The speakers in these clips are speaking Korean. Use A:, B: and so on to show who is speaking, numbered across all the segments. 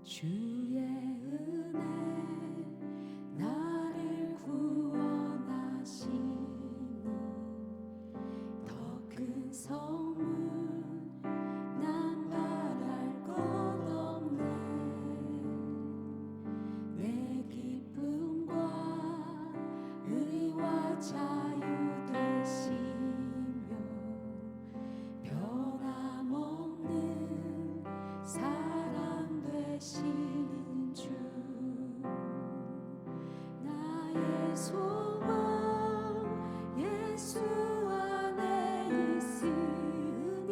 A: 주의 은혜 나를 구원하시니 더 큰 선물 난 바랄 것 없네. 내 기쁨과 의와 자유 되시며 변함없는 사랑 되시는 주, 나의 소망 예수 안에 있으니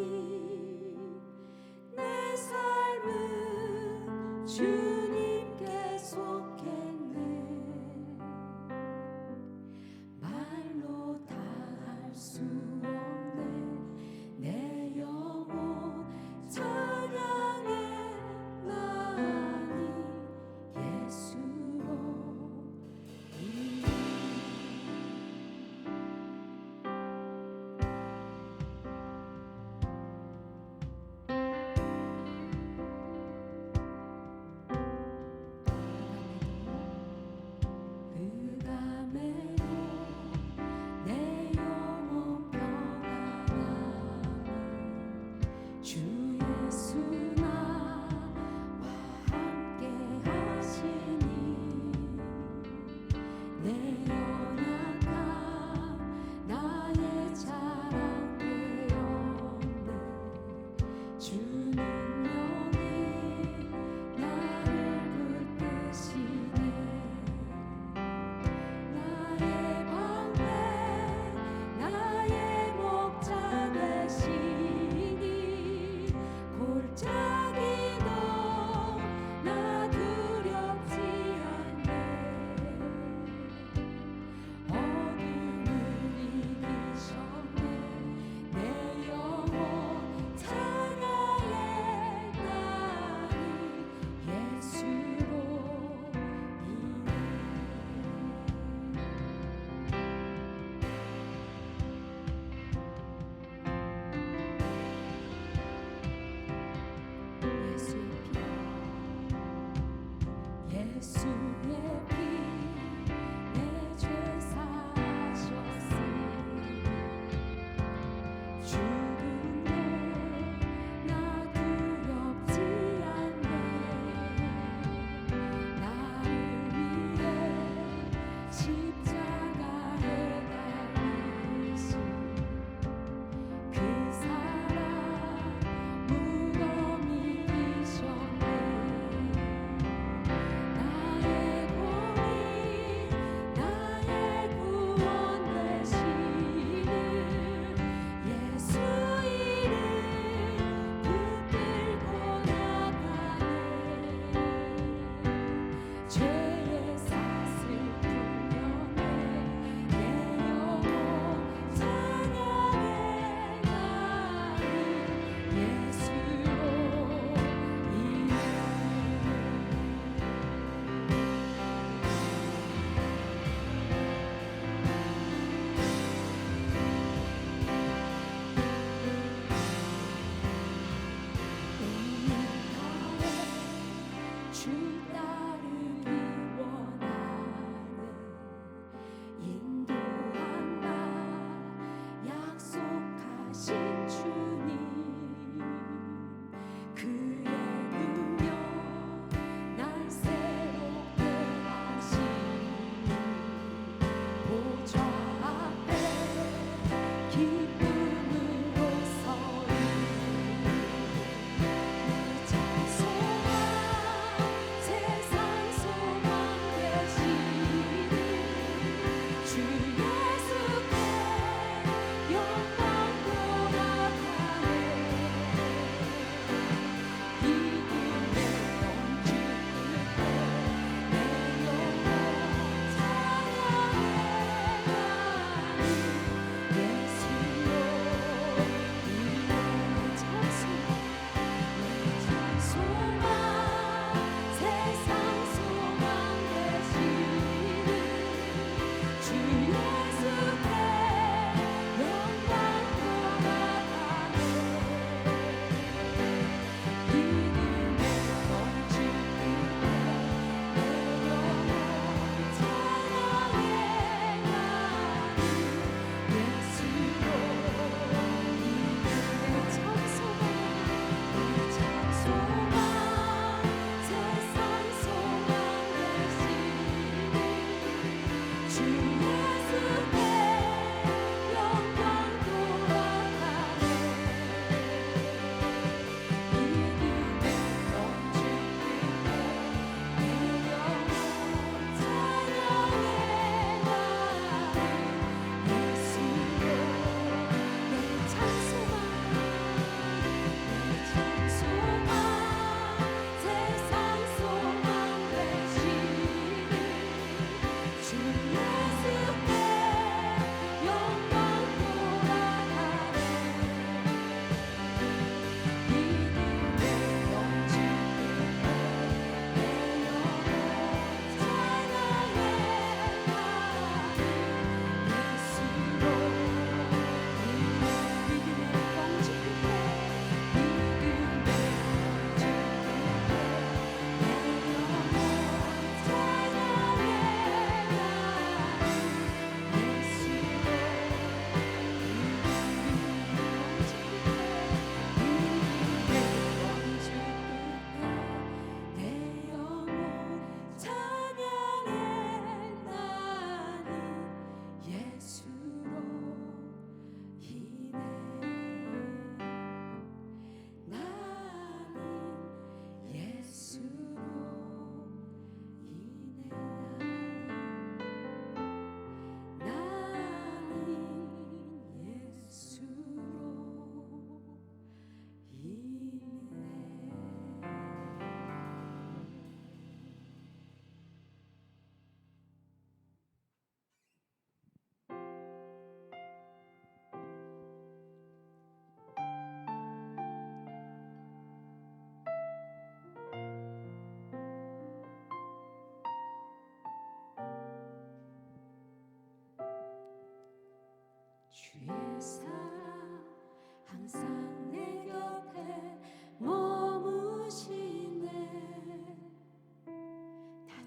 A: 내 삶은 주님께 속했네. 말로 다 할 수 없네. 내 영혼 찬양해 나니 예수로 흑암에도 내 영혼 평안함은 주 예수 나와 함께 하시니 내 연약함 나의 자랑 되었네. 주 능력이 나를 붙드시네. 나의 방패 나의 목자 되시니 골짜기도 나 두렵지 않네. 어둠을 이기셨네. 내 영혼 찬양해 나니 예수로 인해. 예수의 피 내 죄 사하셨으니 죽음도 나 두렵지 않네. 나를 위해 십자가에 달리신 그 사랑 무덤 이기셨네. 나의 공의 나의 구원 되시는 예수 이름 붙들고 나가네. 죄의 삭을 풀려내 내 영혼 찬양해 나니 예수로 인해. 주 따르기 원하네. 인도한다 약속하신 주님. 그의 능력 날 새롭게 하시니 보좌 앞에 기쁨으로 서리. 내 자소와 세상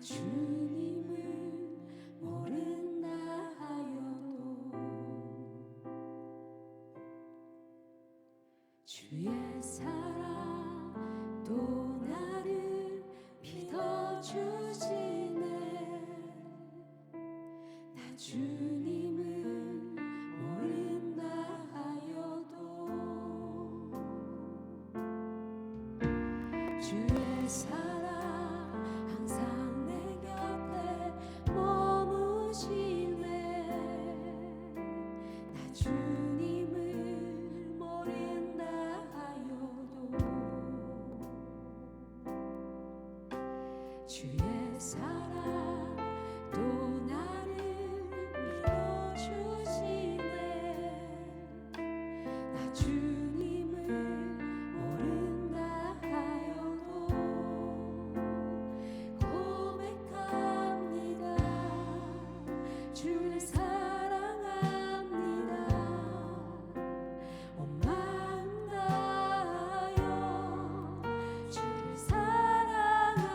A: 주님을 모른다 하여도 주의 사랑 또 나를 믿어주시네. 나 주님을 모른다 하여도 주의 사랑 항상 내 곁에 머무시네. 나 주님을 모른다 하여도 주의 사랑 또 나를 믿어주시네. 나 주님을 모른다 하여도 고백합니다. 주를 사랑합니다. 온 마음 다하여 주를 사랑합니다.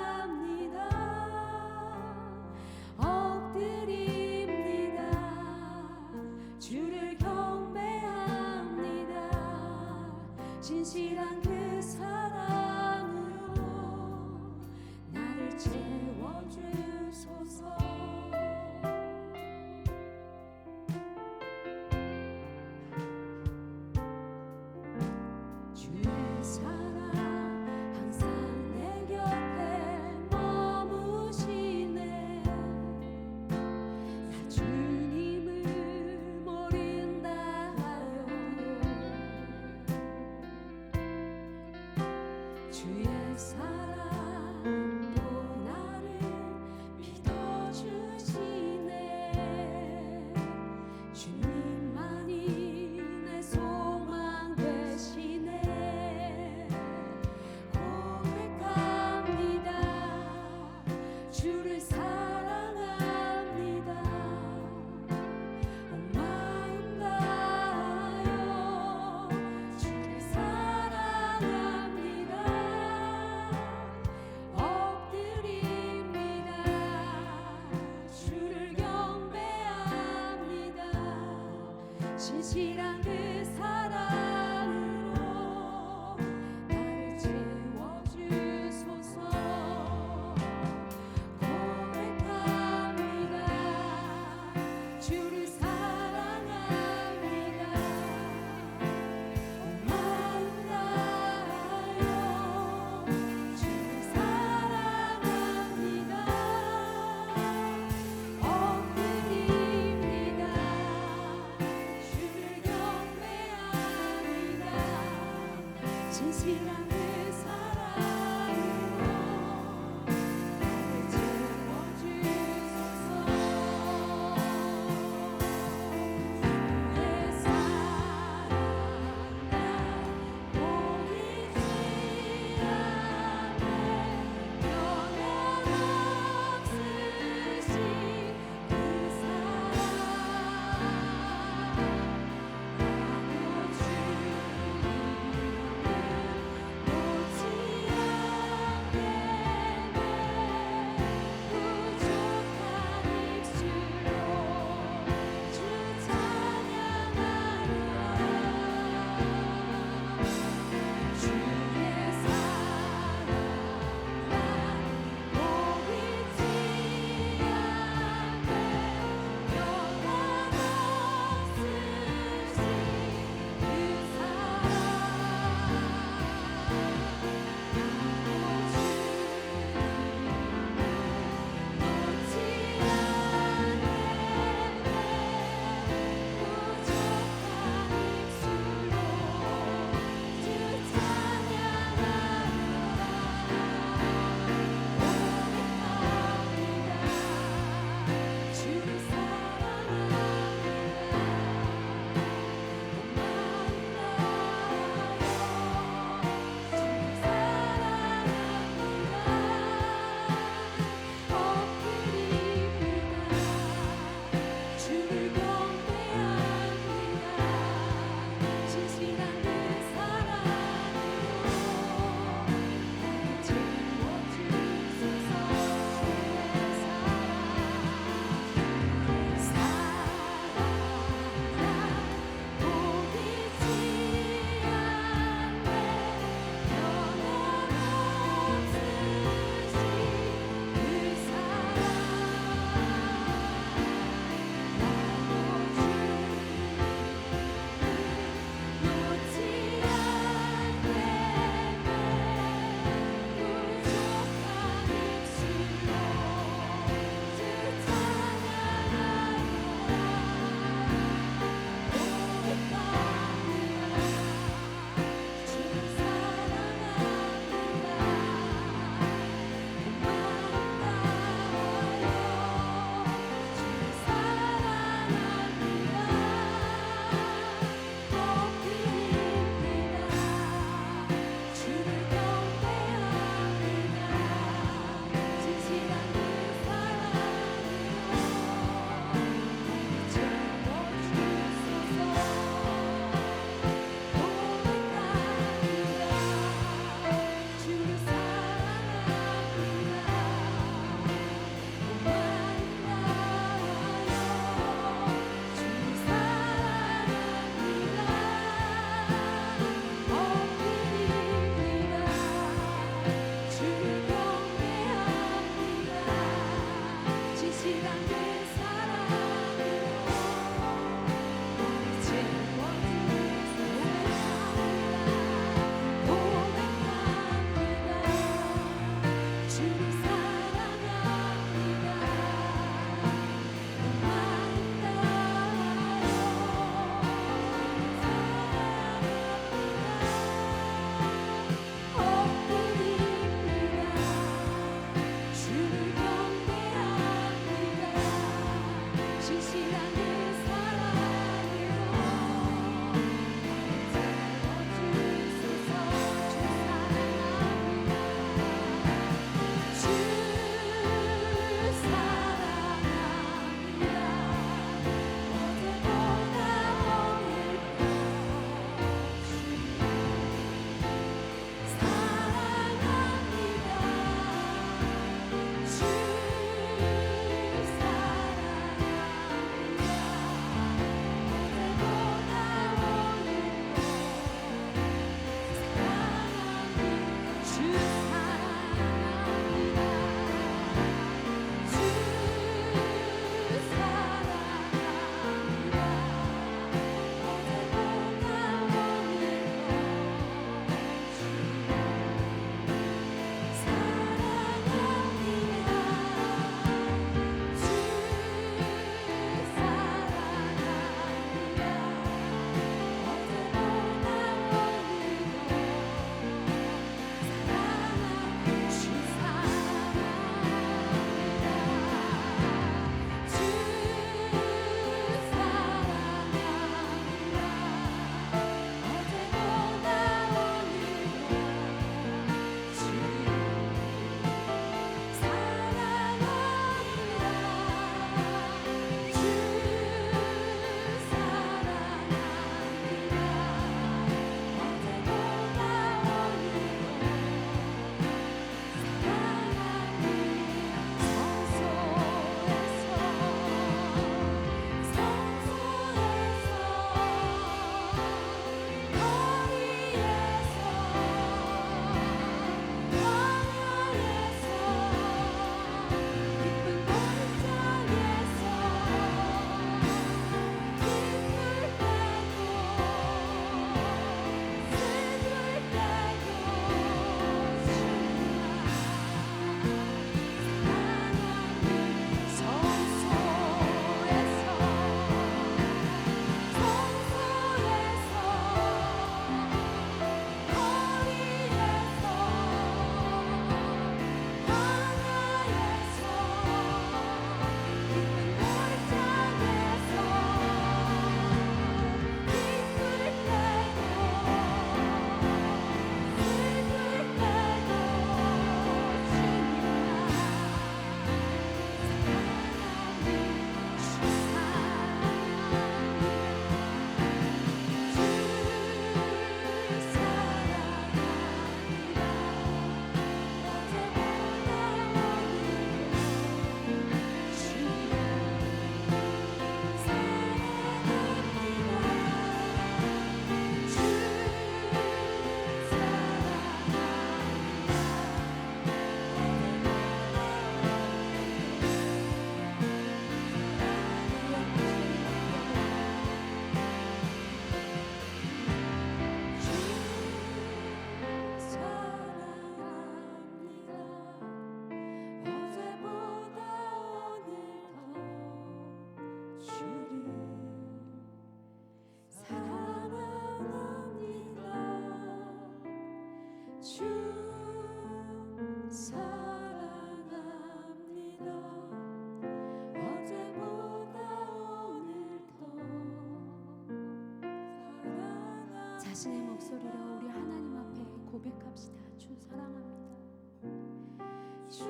A: 목소리로 우리 하나님 앞에 고백합시다. 주 사랑합니다. 주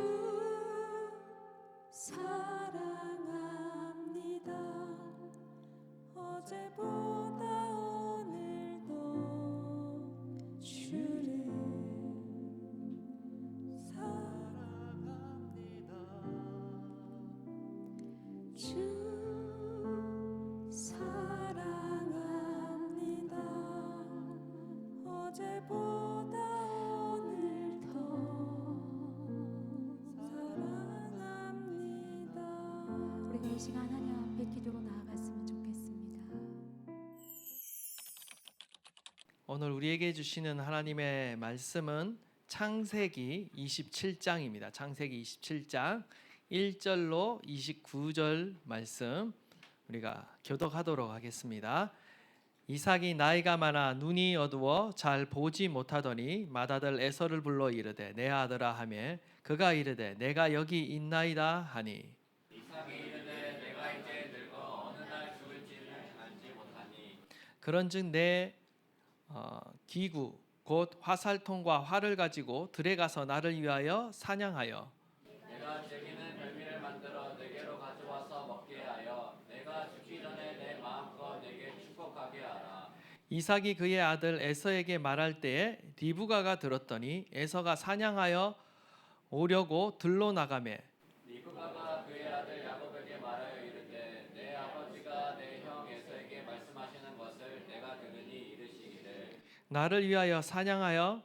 A: 사랑합니다. 어제보다 오늘도 주를 사랑합니다. 주 사랑합니다. 어제보다 오늘도 사랑합니다. 우리가 이 시간 하나님 앞에 기도로 나아갔으면 좋겠습니다.
B: 오늘 우리에게 주시는 하나님의 말씀은 창세기 27장입니다. 창세기 27장 1절로 29절 말씀 우리가 교독하도록 하겠습니다. 이삭이 나이가 많아 눈이 어두워 잘 보지 못하더니 맏아들 에서를 불러 이르되 내 아들아 하매 그가 이르되 내가 여기 있나이다 하니
C: 이삭이 이르되 내가 이제 늙어 어느 날 죽을지를 알지 못하니
B: 그런즉 내 기구 곧 화살통과 활을 가지고 들에 가서 나를 위하여 사냥하여
C: 내가 즐기는 별미를 만들어 내게로 가져와서 먹게 하여 내가 죽기 전에 내 마음껏 내게 축복하게 하라.
B: 이삭이 그의 아들 에서에게 말할 때에 리브가가 들었더니 에서가 사냥하여 오려고 들로 나가매
C: 리브가가 그의 아들 야곱에게 말하여 이르되 내 아버지가 내 형 에서에게 말씀하시는 것을 내가 들으니 이르시기를
B: 나를 위하여 사냥하여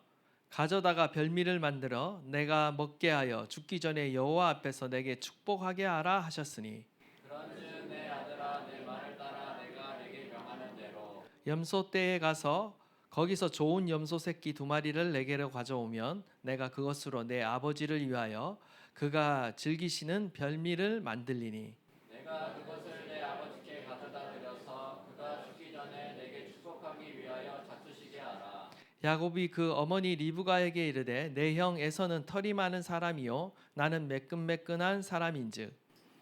B: 가져다가 별미를 만들어 내가 먹게 하여 죽기 전에 여호와 앞에서 내게 축복하게 하라 하셨으니
C: 그런즉 내 아들아 내 말을 따라 내가 내게 명하는 대로
B: 염소 떼에 가서 거기서 좋은 염소 새끼 2마리를 내게로 가져오면 내가 그것으로 내 아버지를 위하여 그가 즐기시는 별미를 만들리니
C: 내가 그것을 내 아버지께 가져다 드려서 그가 죽기 전에 내게 축복하기 위하여 잡수시게 하라.
B: 야곱이 그 어머니 리브가에게 이르되 내 형 에서는 털이 많은 사람이요 나는 매끈매끈한 사람인즉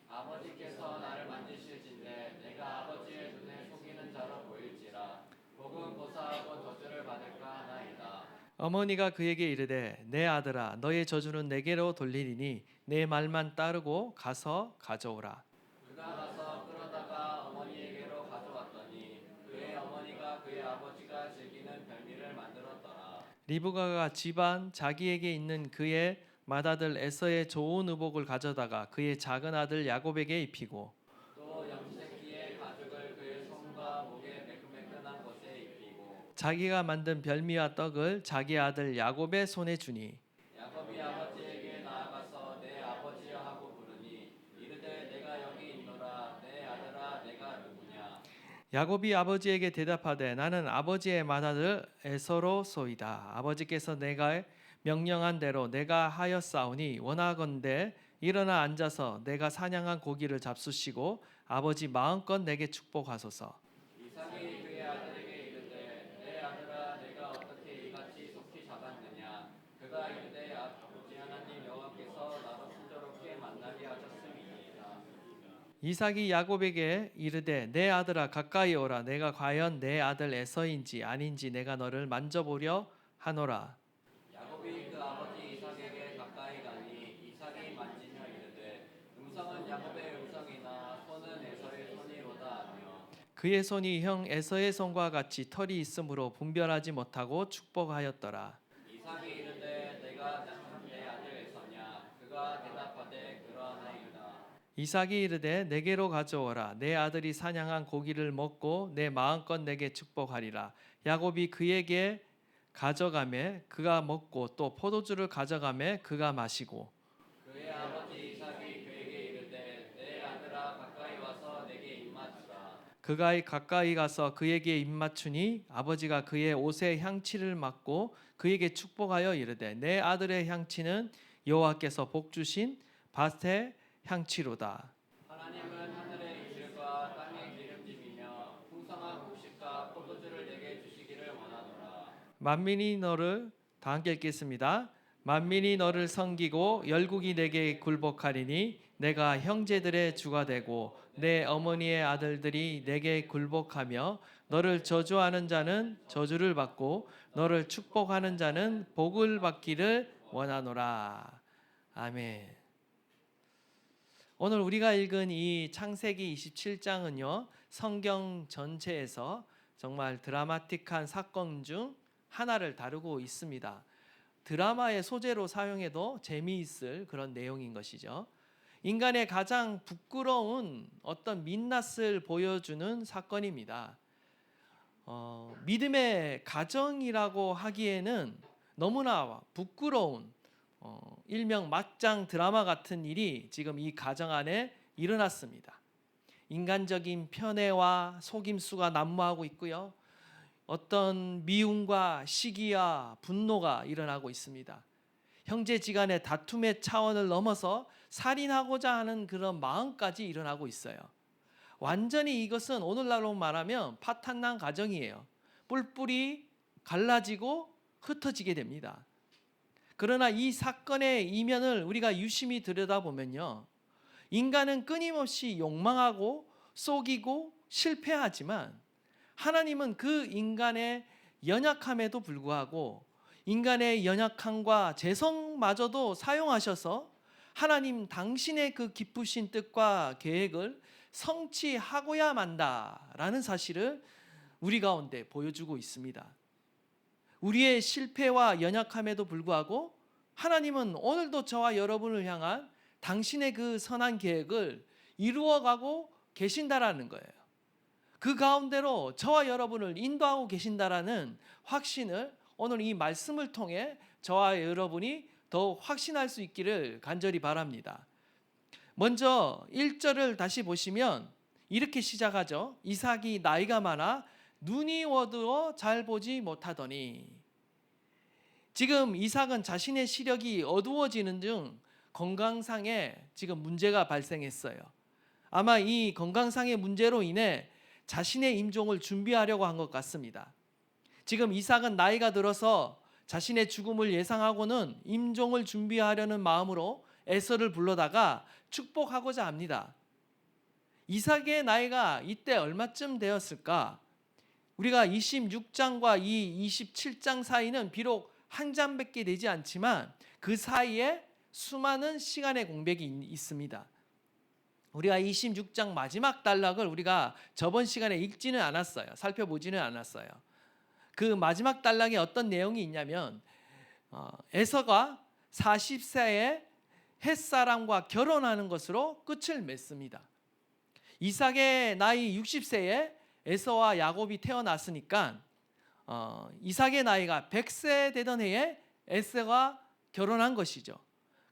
C: 아버지께서 나를 만지실진데 내가 아버지의 눈에 속이는 자로 보일지라 복은 보사하고 저주를 받을까 하나이다.
B: 어머니가 그에게 이르되 내 아들아 너의 저주는 내게로 돌리리니 내 말만 따르고 가서 가져오라.
C: 그가 가서 끌어다가 어머니에게로 가져왔더니 그의 어머니가 그의 아버지가 즐기는 별미를 만들었더라.
B: 리브가가 집안 자기에게 있는 그의 맏아들 에서의 좋은 의복을 가져다가 그의 작은 아들 야곱에게 입히고
C: 또 염소새끼의 가죽을 그의 손과 목에 매끈매끈한 곳에 입히고
B: 자기가 만든 별미와 떡을 자기 아들 야곱의 손에 주니
C: 야곱이 아버지에게 나아가서 내 아버지여 하고 부르니 이르되 내가 여기 있노라. 내 아들아 내가 누구냐.
B: 야곱이 아버지에게 대답하되 나는 아버지의 맏아들 에서로소이다. 아버지께서 내가 명령한 대로 내가 하였사오니 원하건대 일어나 앉아서 내가 사냥한 고기를 잡수시고 아버지 마음껏 내게 축복하소서.
C: 이삭이 그의 아들에게 이르되 내 아들아 내가 어떻게 이같이 속히 잡았느냐. 그가 이르되 아버지 하나님 여호와께서 나로 순조롭게 만나게 하셨음이니이다.
B: 이삭이 야곱에게 이르되 내 아들아 가까이 오라. 내가 과연 내 아들 에서인지 아닌지 내가 너를 만져보려 하노라.
C: 야곱이 그 아버지 이삭에게 가까이 가니 이삭이 만지며 이르되 음성은 야곱의 음성이나 손은 에서의 손이로다 하며
B: 그의 손이 형 에서의 손과 같이 털이 있으므로 분별하지 못하고 축복하였더라.
C: 이삭이 이르되 내가 참 내 아들 에서냐. 그가 대답하되 그러하나이다.
B: 이삭이 이르되 내게로 가져오라. 내 아들이 사냥한 고기를 먹고 내 마음껏 내게 축복하리라. 야곱이 그에게 가져가매 그가 먹고 또 포도주를 가져가매 그가 마시고
C: 그의 아버지 이삭이 그에게 이르되 내 아들아 가까이 와서 내게 입맞추라.
B: 그가 가까이 가서 그에게 입맞추니 아버지가 그의 옷에 향치를 맡고 그에게 축복하여 이르되 내 아들의 향치는 여호와께서 복 주신 밭의 향치로다.
C: 하나님은 하늘의 이슬과 땅의 기름짐이며 풍성한 곡식과 포도주를 내게 주시기를 원하노라.
B: 만민이 너를 다 함께 읽겠습니다. 만민이 너를 섬기고 열국이 내게 굴복하리니 내가 형제들의 주가 되고 내 어머니의 아들들이 내게 굴복하며 너를 저주하는 자는 저주를 받고 너를 축복하는 자는 복을 받기를 원하노라. 아멘. 오늘 우리가 읽은 이 창세기 27장은요, 성경 전체에서 정말 드라마틱한 사건 중 하나를 다루고 있습니다. 드라마의 소재로 사용해도 재미있을 그런 내용인 것이죠. 인간의 가장 부끄러운 어떤 민낯을 보여주는 사건입니다. 믿음의 가정이라고 하기에는 너무나 부끄러운 일명 막장 드라마 같은 일이 지금 이 가정 안에 일어났습니다. 인간적인 편애와 속임수가 난무하고 있고요. 어떤 미움과 시기와 분노가 일어나고 있습니다. 형제지간의 다툼의 차원을 넘어서 살인하고자 하는 그런 마음까지 일어나고 있어요. 완전히 이것은 오늘날로 말하면 파탄난 가정이에요. 뿔뿔이 갈라지고 흩어지게 됩니다. 그러나 이 사건의 이면을 우리가 유심히 들여다보면요, 인간은 끊임없이 욕망하고 속이고 실패하지만 하나님은 그 인간의 연약함에도 불구하고 인간의 연약함과 죄성마저도 사용하셔서 하나님 당신의 그 기쁘신 뜻과 계획을 성취하고야 만다라는 사실을 우리 가운데 보여주고 있습니다. 우리의 실패와 연약함에도 불구하고 하나님은 오늘도 저와 여러분을 향한 당신의 그 선한 계획을 이루어가고 계신다라는 거예요. 그 가운데로 저와 여러분을 인도하고 계신다라는 확신을 오늘 이 말씀을 통해 저와 여러분이 더욱 확신할 수 있기를 간절히 바랍니다. 먼저 1절을 다시 보시면 이렇게 시작하죠. 이삭이 나이가 많아 눈이 어두워 잘 보지 못하더니. 지금 이삭은 자신의 시력이 어두워지는 등 건강상에 지금 문제가 발생했어요. 아마 이 건강상의 문제로 인해 자신의 임종을 준비하려고 한 것 같습니다. 지금 이삭은 나이가 들어서 자신의 죽음을 예상하고는 임종을 준비하려는 마음으로 에서를 불러다가 축복하고자 합니다. 이삭의 나이가 이때 얼마쯤 되었을까? 우리가 26장과 이 27장 사이는 비록 한 장밖에 되지 않지만 그 사이에 수많은 시간의 공백이 있습니다. 우리가 26장 마지막 단락을 우리가 저번 시간에 읽지는 않았어요. 살펴보지는 않았어요. 그 마지막 단락에 어떤 내용이 있냐면 에서가 40세에 햇사람과 결혼하는 것으로 끝을 맺습니다. 이삭의 나이 60세에 에서와 야곱이 태어났으니까 이삭의 나이가 100세 되던 해에 에서가 결혼한 것이죠.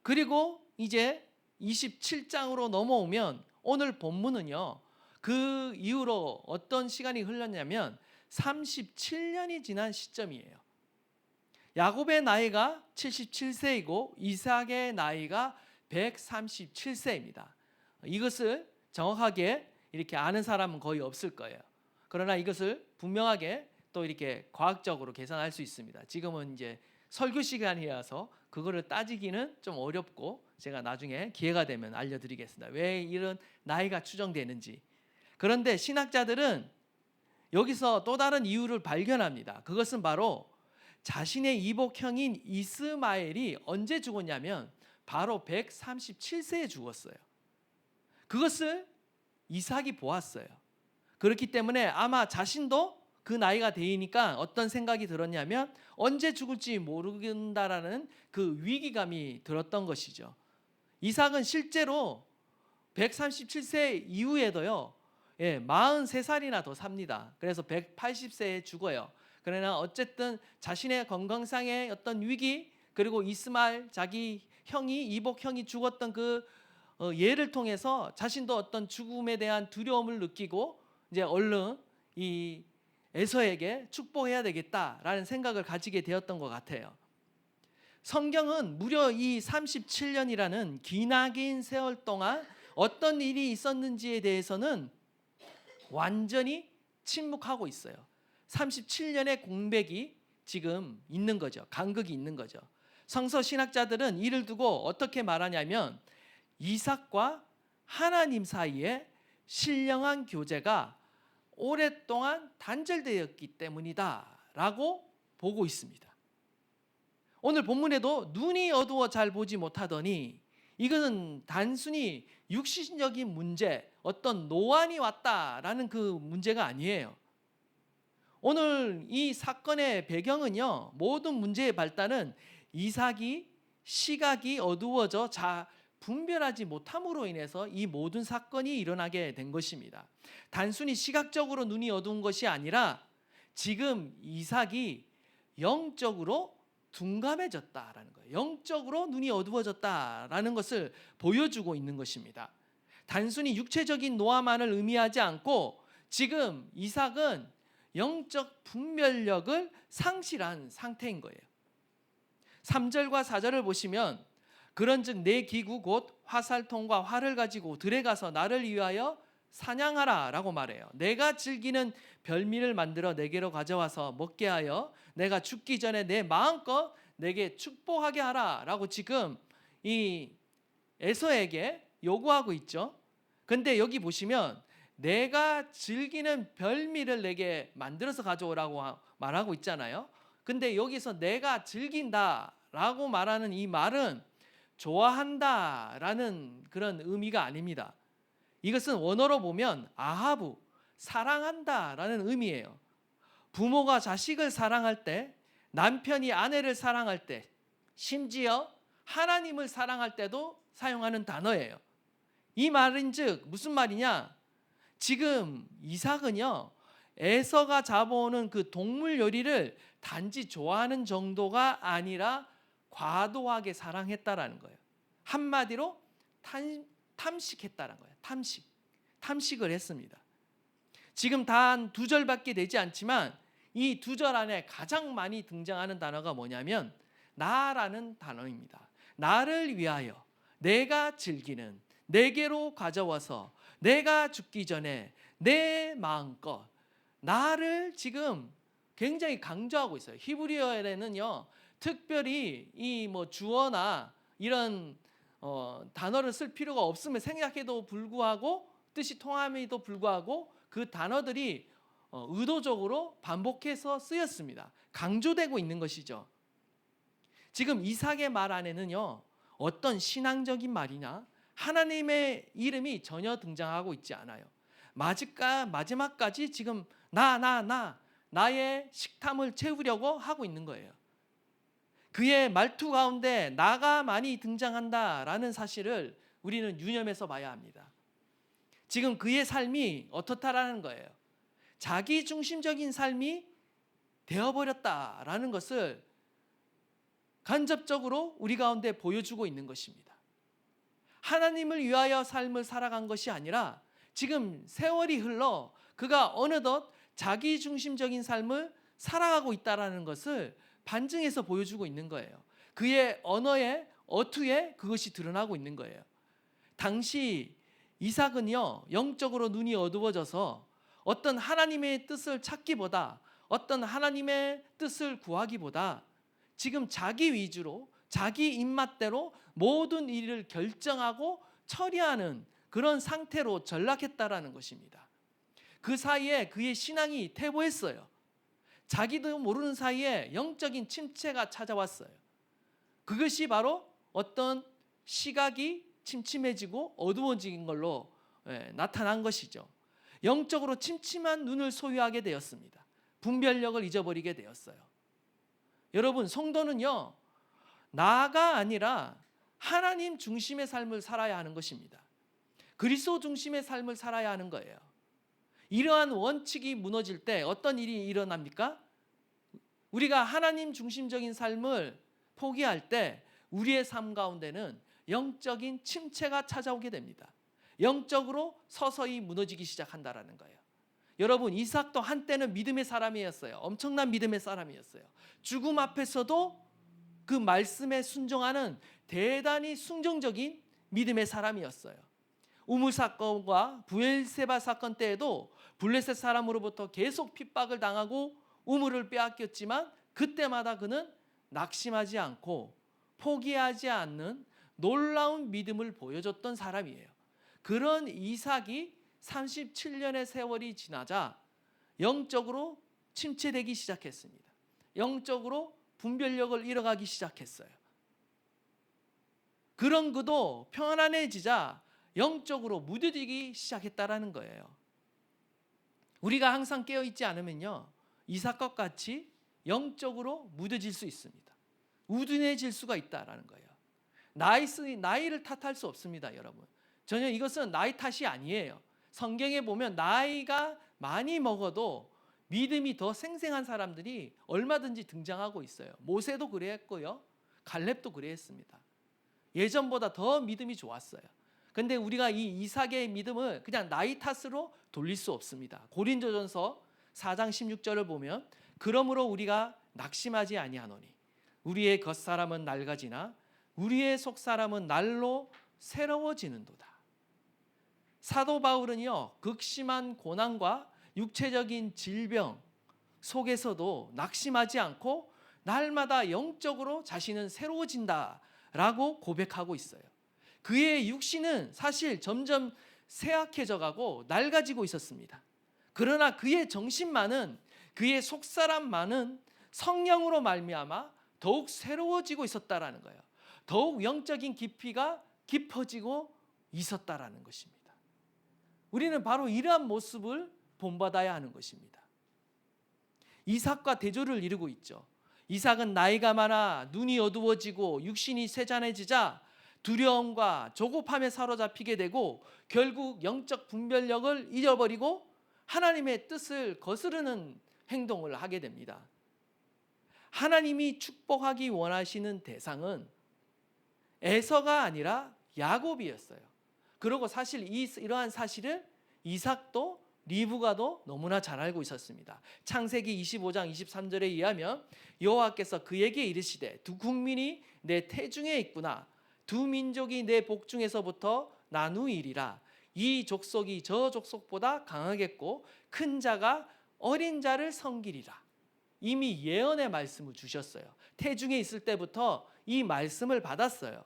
B: 그리고 이제 27장으로 넘어오면 오늘 본문은요, 그 이후로 어떤 시간이 흘렀냐면 37년이 지난 시점이에요. 야곱의 나이가 77세이고 이삭의 나이가 137세입니다. 이것을 정확하게 이렇게 아는 사람은 거의 없을 거예요. 그러나 이것을 분명하게 또 이렇게 과학적으로 계산할 수 있습니다. 지금은 이제 설교 시간이라서 그거를 따지기는 좀 어렵고 제가 나중에 기회가 되면 알려드리겠습니다. 왜 이런 나이가 추정되는지. 그런데 신학자들은 여기서 또 다른 이유를 발견합니다. 그것은 바로 자신의 이복형인 이스마엘이 언제 죽었냐면 바로 137세에 죽었어요. 그것을 이삭이 보았어요. 그렇기 때문에 아마 자신도 그 나이가 되니까 어떤 생각이 들었냐면 언제 죽을지 모른다라는 그 위기감이 들었던 것이죠. 이삭은 실제로 137세 이후에도요, 43살이나 더 삽니다. 그래서 180세에 죽어요. 그러나 어쨌든 자신의 건강상의 어떤 위기, 그리고 이스마엘 자기 형이 이복 형이 죽었던 그 예를 통해서 자신도 어떤 죽음에 대한 두려움을 느끼고 이제 얼른 이 에서에게 축복해야 되겠다라는 생각을 가지게 되었던 것 같아요. 성경은 무려 이 37년이라는 기나긴 세월 동안 어떤 일이 있었는지에 대해서는 완전히 침묵하고 있어요. 37년의 공백이 지금 있는 거죠. 간극이 있는 거죠. 성서 신학자들은 이를 두고 어떻게 말하냐면 이삭과 하나님 사이에 신령한 교제가 오랫동안 단절되었기 때문이다라고 보고 있습니다. 오늘 본문에도 눈이 어두워 잘 보지 못하더니 이것은 단순히 육신적인 문제, 어떤 노안이 왔다라는 그 문제가 아니에요. 오늘 이 사건의 배경은요, 모든 문제의 발단은 이삭이 시각이 어두워져 잘 분별하지 못함으로 인해서 이 모든 사건이 일어나게 된 것입니다. 단순히 시각적으로 눈이 어두운 것이 아니라 지금 이삭이 영적으로 둔감해졌다라는 거예요. 영적으로 눈이 어두워졌다라는 것을 보여주고 있는 것입니다. 단순히 육체적인 노화만을 의미하지 않고 지금 이삭은 영적 분별력을 상실한 상태인 거예요. 3절과 4절을 보시면 그런즉 내 기구 곧 화살통과 활을 가지고 들에 가서 나를 위하여 사냥하라 라고 말해요. 내가 즐기는 별미를 만들어 내게로 가져와서 먹게 하여 내가 죽기 전에 내 마음껏 내게 축복하게 하라 라고 지금 이 에서에게 요구하고 있죠. 근데 여기 보시면 내가 즐기는 별미를 내게 만들어서 가져오라고 말하고 있잖아요. 근데 여기서 내가 즐긴다라고 말하는 이 말은 좋아한다라는 그런 의미가 아닙니다. 이것은 원어로 보면 아하부, 사랑한다라는 의미예요. 부모가 자식을 사랑할 때, 남편이 아내를 사랑할 때, 심지어 하나님을 사랑할 때도 사용하는 단어예요. 이 말인즉 무슨 말이냐? 지금 이삭은요, 에서가 잡아오는 그 동물 요리를 단지 좋아하는 정도가 아니라 과도하게 사랑했다라는 거예요. 한마디로 탐식했다는 거예요. 탐식을 했습니다. 지금 단 2절밖에 되지 않지만 이 2절 안에 가장 많이 등장하는 단어가 뭐냐면 나라는 단어입니다. 나를 위하여 내가 즐기는, 내게로 가져와서 내가 죽기 전에 내 마음껏, 나를 지금 굉장히 강조하고 있어요. 히브리어에는요, 특별히 이 주어나 이런 단어를 쓸 필요가 없음을 생각해도 불구하고, 뜻이 통함에도 불구하고 그 단어들이 의도적으로 반복해서 쓰였습니다. 강조되고 있는 것이죠. 지금 이삭의 말 안에는요, 어떤 신앙적인 말이나 하나님의 이름이 전혀 등장하고 있지 않아요. 마지막까지 지금 나의 식탐을 채우려고 하고 있는 거예요. 그의 말투 가운데 나가 많이 등장한다라는 사실을 우리는 유념해서 봐야 합니다. 지금 그의 삶이 어떻다라는 거예요. 자기 중심적인 삶이 되어버렸다라는 것을 간접적으로 우리 가운데 보여주고 있는 것입니다. 하나님을 위하여 삶을 살아간 것이 아니라 지금 세월이 흘러 그가 어느덧 자기 중심적인 삶을 살아가고 있다는 것을 반증해서 보여주고 있는 거예요. 그의 언어에, 어투에 그것이 드러나고 있는 거예요. 당시 이삭은요, 영적으로 눈이 어두워져서 어떤 하나님의 뜻을 찾기보다, 어떤 하나님의 뜻을 구하기보다 지금 자기 위주로, 자기 입맛대로 모든 일을 결정하고 처리하는 그런 상태로 전락했다라는 것입니다. 그 사이에 그의 신앙이 퇴보했어요. 자기도 모르는 사이에 영적인 침체가 찾아왔어요. 그것이 바로 어떤 시각이 침침해지고 어두워진 걸로 나타난 것이죠. 영적으로 침침한 눈을 소유하게 되었습니다. 분별력을 잊어버리게 되었어요. 여러분, 성도는요, 나가 아니라 하나님 중심의 삶을 살아야 하는 것입니다. 그리스도 중심의 삶을 살아야 하는 거예요. 이러한 원칙이 무너질 때 어떤 일이 일어납니까? 우리가 하나님 중심적인 삶을 포기할 때 우리의 삶 가운데는 영적인 침체가 찾아오게 됩니다. 영적으로 서서히 무너지기 시작한다라는 거예요. 여러분, 이삭도 한때는 믿음의 사람이었어요. 엄청난 믿음의 사람이었어요. 죽음 앞에서도 그 말씀에 순종하는 대단히 순종적인 믿음의 사람이었어요. 우물 사건과 브엘세바 사건 때에도 블레셋 사람으로부터 계속 핍박을 당하고 우물을 빼앗겼지만 그때마다 그는 낙심하지 않고 포기하지 않는 놀라운 믿음을 보여줬던 사람이에요. 그런 이삭이 37년의 세월이 지나자 영적으로 침체되기 시작했습니다. 영적으로 분별력을 잃어가기 시작했어요. 그런 그도 편안해지자 영적으로 무뎌지기 시작했다라는 거예요. 우리가 항상 깨어있지 않으면요, 이삭과 같이 영적으로 무뎌질 수 있습니다. 우둔해질 수가 있다라는 거예요. 나이를 탓할 수 없습니다, 여러분. 전혀 이것은 나이 탓이 아니에요. 성경에 보면 나이가 많이 먹어도 믿음이 더 생생한 사람들이 얼마든지 등장하고 있어요. 모세도 그랬고요, 갈렙도 그랬습니다. 예전보다 더 믿음이 좋았어요. 근데 우리가 이 이삭의 믿음을 그냥 나이 탓으로 돌릴 수 없습니다. 고린도전서 4장 16절을 보면 그러므로 우리가 낙심하지 아니하노니 우리의 겉사람은 낡아지나 우리의 속사람은 날로 새로워지는도다. 사도 바울은요, 극심한 고난과 육체적인 질병 속에서도 낙심하지 않고 날마다 영적으로 자신은 새로워진다라고 고백하고 있어요. 그의 육신은 사실 점점 쇠약해져 가고 낡아지고 있었습니다. 그러나 그의 정신만은, 그의 속사람만은 성령으로 말미암아 더욱 새로워지고 있었다라는 거예요. 더욱 영적인 깊이가 깊어지고 있었다라는 것입니다. 우리는 바로 이러한 모습을 본받아야 하는 것입니다. 이삭과 대조를 이루고 있죠. 이삭은 나이가 많아 눈이 어두워지고 육신이 쇠잔해지자 두려움과 조급함에 사로잡히게 되고 결국 영적 분별력을 잃어버리고 하나님의 뜻을 거스르는 행동을 하게 됩니다. 하나님이 축복하기 원하시는 대상은 에서가 아니라 야곱이었어요. 그리고 사실 이러한 사실을 이삭도 리브가도 너무나 잘 알고 있었습니다. 창세기 25장 23절에 의하면 여호와께서 그에게 이르시되 두 국민이 내 태중에 있구나. 두 민족이 내 복중에서부터 나누이리라. 이 족속이 저 족속보다 강하겠고 큰 자가 어린 자를 섬기리라. 이미 예언의 말씀을 주셨어요. 태중에 있을 때부터 이 말씀을 받았어요.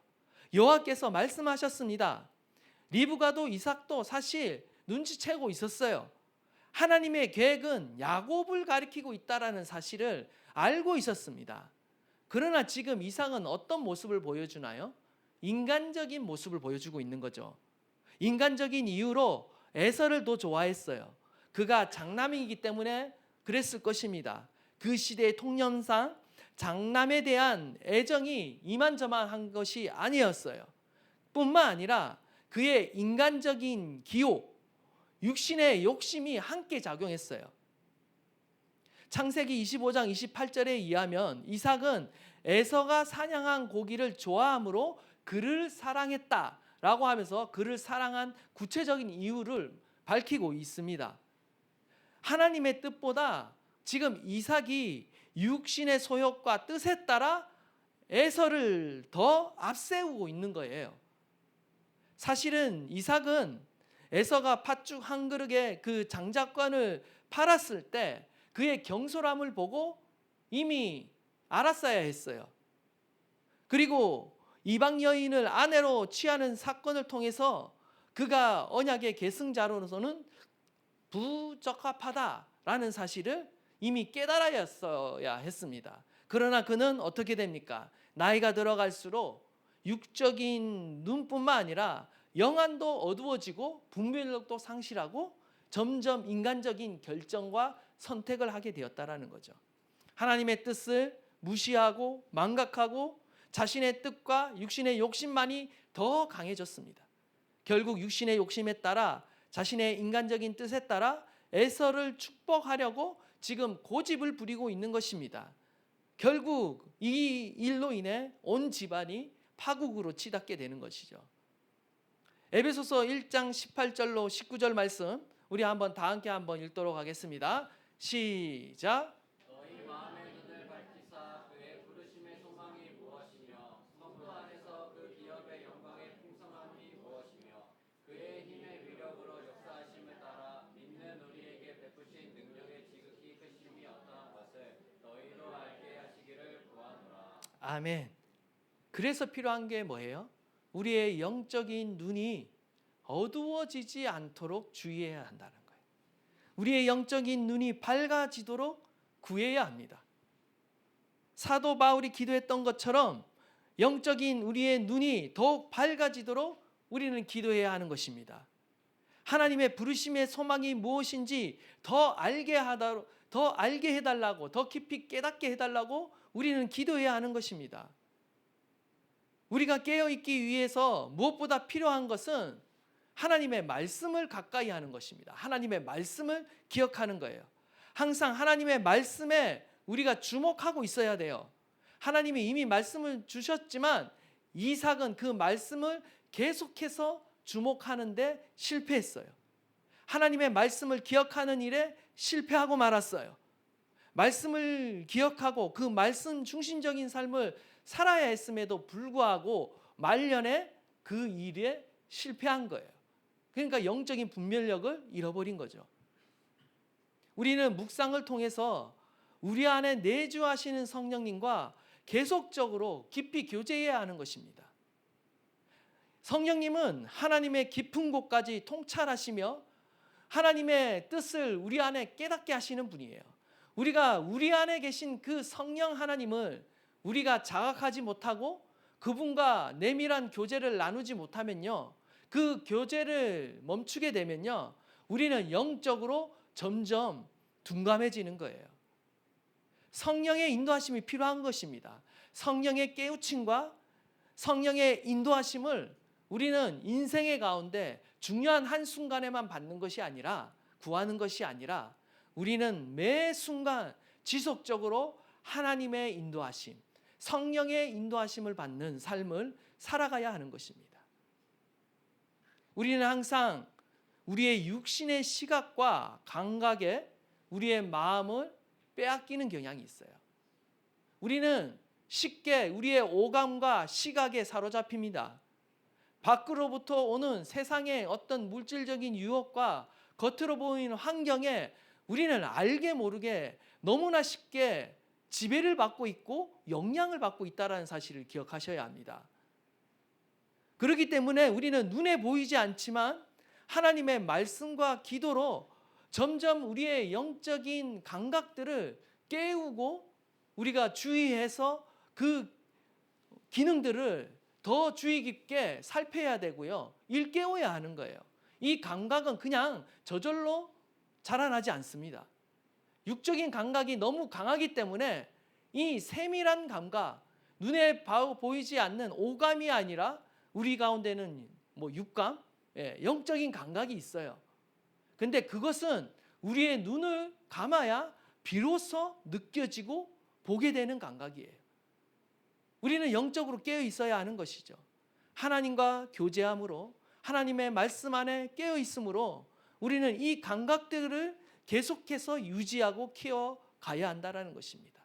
B: 여호와께서 말씀하셨습니다. 리브가도 이삭도 사실 눈치채고 있었어요. 하나님의 계획은 야곱을 가리키고 있다라는 사실을 알고 있었습니다. 그러나 지금 이삭은 어떤 모습을 보여주나요? 인간적인 모습을 보여주고 있는 거죠. 인간적인 이유로 에서를 더 좋아했어요. 그가 장남이기 때문에 그랬을 것입니다. 그 시대의 통념상 장남에 대한 애정이 이만저만한 것이 아니었어요. 뿐만 아니라 그의 인간적인 기호, 육신의 욕심이 함께 작용했어요. 창세기 25장 28절에 의하면 이삭은 에서가 사냥한 고기를 좋아함으로 그를 사랑했다라고 하면서 그를 사랑한 구체적인 이유를 밝히고 있습니다. 하나님의 뜻보다 지금 이삭이 육신의 소욕과 뜻에 따라 에서를 더 앞세우고 있는 거예요. 사실은 이삭은 에서가 팥죽 한 그릇에 그 장작관을 팔았을 때 그의 경솔함을 보고 이미 알았어야 했어요. 그리고 이방 여인을 아내로 취하는 사건을 통해서 그가 언약의 계승자로서는 부적합하다라는 사실을 이미 깨달아야 했습니다. 그러나 그는 어떻게 됩니까? 나이가 들어갈수록 육적인 눈뿐만 아니라 영안도 어두워지고 분별력도 상실하고 점점 인간적인 결정과 선택을 하게 되었다라는 거죠. 하나님의 뜻을 무시하고 망각하고 자신의 뜻과 육신의 욕심만이 더 강해졌습니다. 결국 육신의 욕심에 따라 자신의 인간적인 뜻에 따라 에서를 축복하려고 지금 고집을 부리고 있는 것입니다. 결국 이 일로 인해 온 집안이 파국으로 치닫게 되는 것이죠. 에베소서 1장 18절로 19절 말씀 우리 한번 다 함께 한번 읽도록 하겠습니다. 시작.
C: 너희 마음의 눈을 밝히사 그의 부르심의 소망이 무엇이며 성도 안에서 그 기업의 영광의 풍성함이 무엇이며 그의 힘의 위력으로 역사하심을 따라 믿는 우리에게 베푸신 능력의 지극히 크심이 어떠한 것을 너희로 알게 하시기를 구하노라.
B: 아멘. 그래서 필요한 게 뭐예요? 우리의 영적인 눈이 어두워지지 않도록 주의해야 한다는 거예요. 우리의 영적인 눈이 밝아지도록 구해야 합니다. 사도 바울이 기도했던 것처럼 영적인 우리의 눈이 더욱 밝아지도록 우리는 기도해야 하는 것입니다. 하나님의 부르심의 소망이 무엇인지 더 알게 해달라고, 더 깊이 깨닫게 해달라고 우리는 기도해야 하는 것입니다. 우리가 깨어있기 위해서 무엇보다 필요한 것은 하나님의 말씀을 가까이 하는 것입니다. 하나님의 말씀을 기억하는 거예요. 항상 하나님의 말씀에 우리가 주목하고 있어야 돼요. 하나님이 이미 말씀을 주셨지만 이삭은 그 말씀을 계속해서 주목하는데 실패했어요. 하나님의 말씀을 기억하는 일에 실패하고 말았어요. 말씀을 기억하고 그 말씀 중심적인 삶을 살아야 했음에도 불구하고 말년에 그 일에 실패한 거예요. 그러니까 영적인 분별력을 잃어버린 거죠. 우리는 묵상을 통해서 우리 안에 내주하시는 성령님과 계속적으로 깊이 교제해야 하는 것입니다. 성령님은 하나님의 깊은 곳까지 통찰하시며 하나님의 뜻을 우리 안에 깨닫게 하시는 분이에요. 우리가 우리 안에 계신 그 성령 하나님을 우리가 자각하지 못하고 그분과 내밀한 교제를 나누지 못하면요, 그 교제를 멈추게 되면요, 우리는 영적으로 점점 둔감해지는 거예요. 성령의 인도하심이 필요한 것입니다. 성령의 깨우침과 성령의 인도하심을 우리는 인생의 가운데 중요한 한순간에만 받는 것이 아니라, 구하는 것이 아니라 우리는 매 순간 지속적으로 하나님의 인도하심, 성령의 인도하심을 받는 삶을 살아가야 하는 것입니다. 우리는 항상 우리의 육신의 시각과 감각에 우리의 마음을 빼앗기는 경향이 있어요. 우리는 쉽게 우리의 오감과 시각에 사로잡힙니다. 밖으로부터 오는 세상의 어떤 물질적인 유혹과 겉으로 보이는 환경에 우리는 알게 모르게 너무나 쉽게 지배를 받고 있고 영향을 받고 있다는 사실을 기억하셔야 합니다. 그렇기 때문에 우리는 눈에 보이지 않지만 하나님의 말씀과 기도로 점점 우리의 영적인 감각들을 깨우고 우리가 주의해서 그 기능들을 더 주의 깊게 살펴야 되고요, 일깨워야 하는 거예요. 이 감각은 그냥 저절로 자라나지 않습니다. 육적인 감각이 너무 강하기 때문에 이 세밀한 감각, 눈에 보이지 않는 오감이 아니라 우리 가운데는 육감, 영적인 감각이 있어요. 근데 그것은 우리의 눈을 감아야 비로소 느껴지고 보게 되는 감각이에요. 우리는 영적으로 깨어 있어야 하는 것이죠. 하나님과 교제함으로, 하나님의 말씀 안에 깨어 있으므로 우리는 이 감각들을 계속해서 유지하고 키워가야 한다는 것입니다.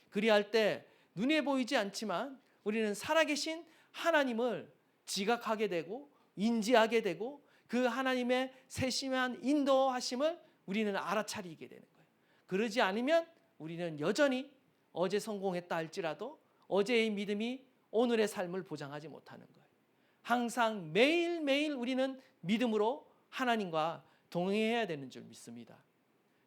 B: 그리할 때 눈에 보이지 않지만 우리는 살아계신 하나님을 지각하게 되고 인지하게 되고 그 하나님의 세심한 인도하심을 우리는 알아차리게 되는 거예요. 그러지 않으면 우리는 여전히 어제 성공했다 할지라도 어제의 믿음이 오늘의 삶을 보장하지 못하는 거예요. 항상 매일매일 우리는 믿음으로 하나님과 동행해야 되는 줄 믿습니다.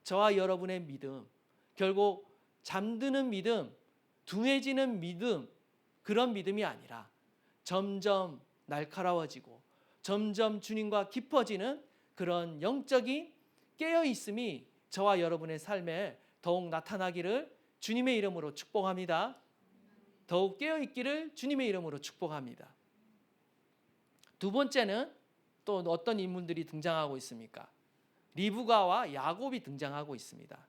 B: 저와 여러분의 믿음, 결국 잠드는 믿음, 둔해지는 믿음, 그런 믿음이 아니라 점점 날카로워지고 점점 주님과 깊어지는 그런 영적인 깨어있음이 저와 여러분의 삶에 더욱 나타나기를 주님의 이름으로 축복합니다. 더욱 깨어있기를 주님의 이름으로 축복합니다. 두 번째는 또 어떤 인물들이 등장하고 있습니까? 리브가와 야곱이 등장하고 있습니다.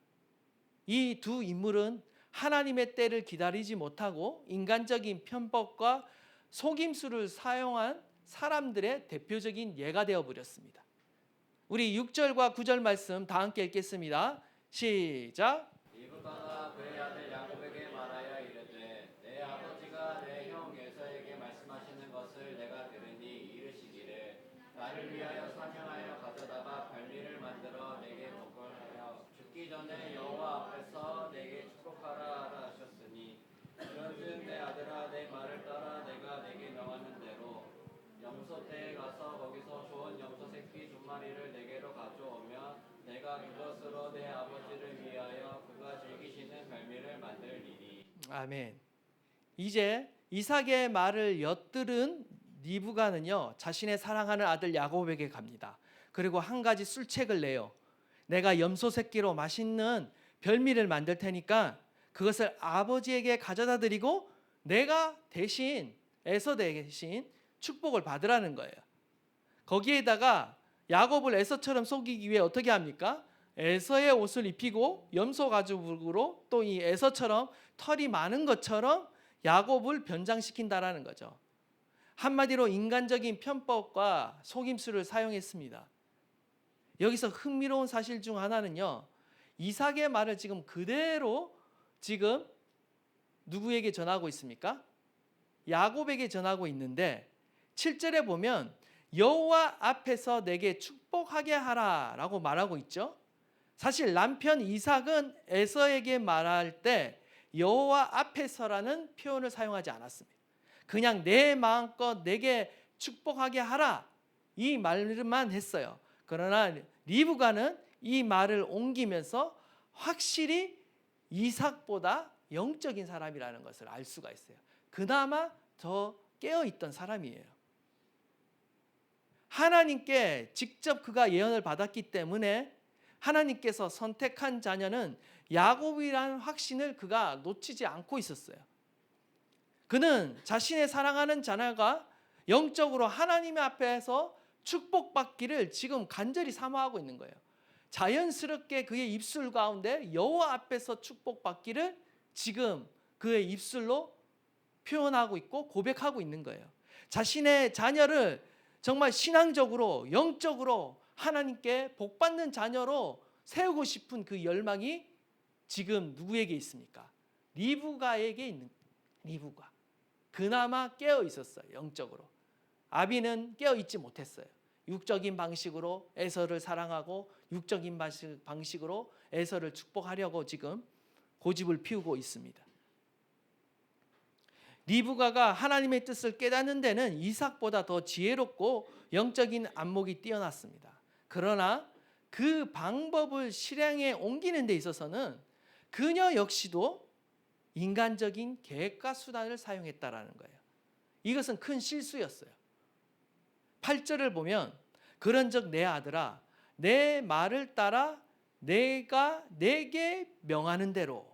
B: 이 두 인물은 하나님의 때를 기다리지 못하고 인간적인 편법과 속임수를 사용한 사람들의 대표적인 예가 되어버렸습니다. 우리 6절과 9절 말씀 다 함께 읽겠습니다. 시작.
C: 리브가가 그의 아들 야곱에게 말하여 이르되 내 아버지가 내 형 에서에게 말씀하시는 것을 내가 들으니 이르시기를 나를 위하여 사냥하여 가져다가 별미를 만들어 내게 먹으라며 죽기 전에 여호와 앞에서 내게 축복하라 하셨으니 그런즉 내 아들아 내 말을 따라 내가 내게 명하는 대로 염소대에 가서 거기서 좋은 염소 새끼 2마리를 내게로 가져오면 내가 그것으로 내 아버지를 위하여 그가 즐기시는 별미를 만들리니.
B: 아멘. 이제 이삭의 말을 엿들은 리브가는요, 자신의 사랑하는 아들 야곱에게 갑니다. 그리고 한 가지 술책을 내요. 내가 염소 새끼로 맛있는 별미를 만들 테니까 그것을 아버지에게 가져다 드리고 내가 대신 에서 대신 축복을 받으라는 거예요. 거기에다가 야곱을 에서처럼 속이기 위해 어떻게 합니까? 에서의 옷을 입히고 염소 가죽으로 또 이 에서처럼 털이 많은 것처럼 야곱을 변장시킨다라는 거죠. 한마디로 인간적인 편법과 속임수를 사용했습니다. 여기서 흥미로운 사실 중 하나는요, 이삭의 말을 지금 그대로 지금 누구에게 전하고 있습니까? 야곱에게 전하고 있는데 7절에 보면 여호와 앞에서 내게 축복하게 하라라고 말하고 있죠. 사실 남편 이삭은 에서에게 말할 때 여호와 앞에서라는 표현을 사용하지 않았습니다. 그냥 내 마음껏 내게 축복하게 하라 이 말만 했어요. 그러나 리브가는 이 말을 옮기면서 확실히 이삭보다 영적인 사람이라는 것을 알 수가 있어요. 그나마 더 깨어있던 사람이에요. 하나님께 직접 그가 예언을 받았기 때문에 하나님께서 선택한 자녀는 야곱이라는 확신을 그가 놓치지 않고 있었어요. 그는 자신의 사랑하는 자녀가 영적으로 하나님 앞에서 축복받기를 지금 간절히 사모하고 있는 거예요. 자연스럽게 그의 입술 가운데 여호와 앞에서 축복받기를 지금 그의 입술로 표현하고 있고 고백하고 있는 거예요. 자신의 자녀를 정말 신앙적으로 영적으로 하나님께 복받는 자녀로 세우고 싶은 그 열망이 지금 누구에게 있습니까? 리브가에게 있는 리브가. 그나마 깨어 있었어요. 영적으로. 아비는 깨어 있지 못했어요. 육적인 방식으로 에서를 사랑하고 육적인 방식으로 에서를 축복하려고 지금 고집을 피우고 있습니다. 리브가가 하나님의 뜻을 깨닫는 데는 이삭보다 더 지혜롭고 영적인 안목이 뛰어났습니다. 그러나 그 방법을 실행에 옮기는 데 있어서는 그녀 역시도 인간적인 계획과 수단을 사용했다라는 거예요. 이것은 큰 실수였어요. 8절을 보면 그런즉 내 아들아 내 말을 따라 내가 내게 명하는 대로.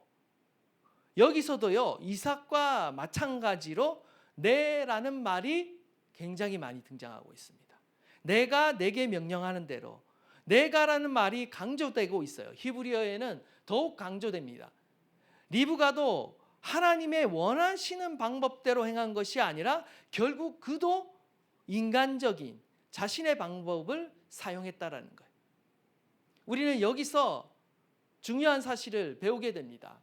B: 여기서도요 이삭과 마찬가지로 내라는 말이 굉장히 많이 등장하고 있습니다. 내가 내게 명령하는 대로. 내가라는 말이 강조되고 있어요. 히브리어에는 더욱 강조됩니다. 리브가도 하나님의 원하시는 방법대로 행한 것이 아니라 결국 그도 인간적인 자신의 방법을 사용했다라는 거예요. 우리는 여기서 중요한 사실을 배우게 됩니다.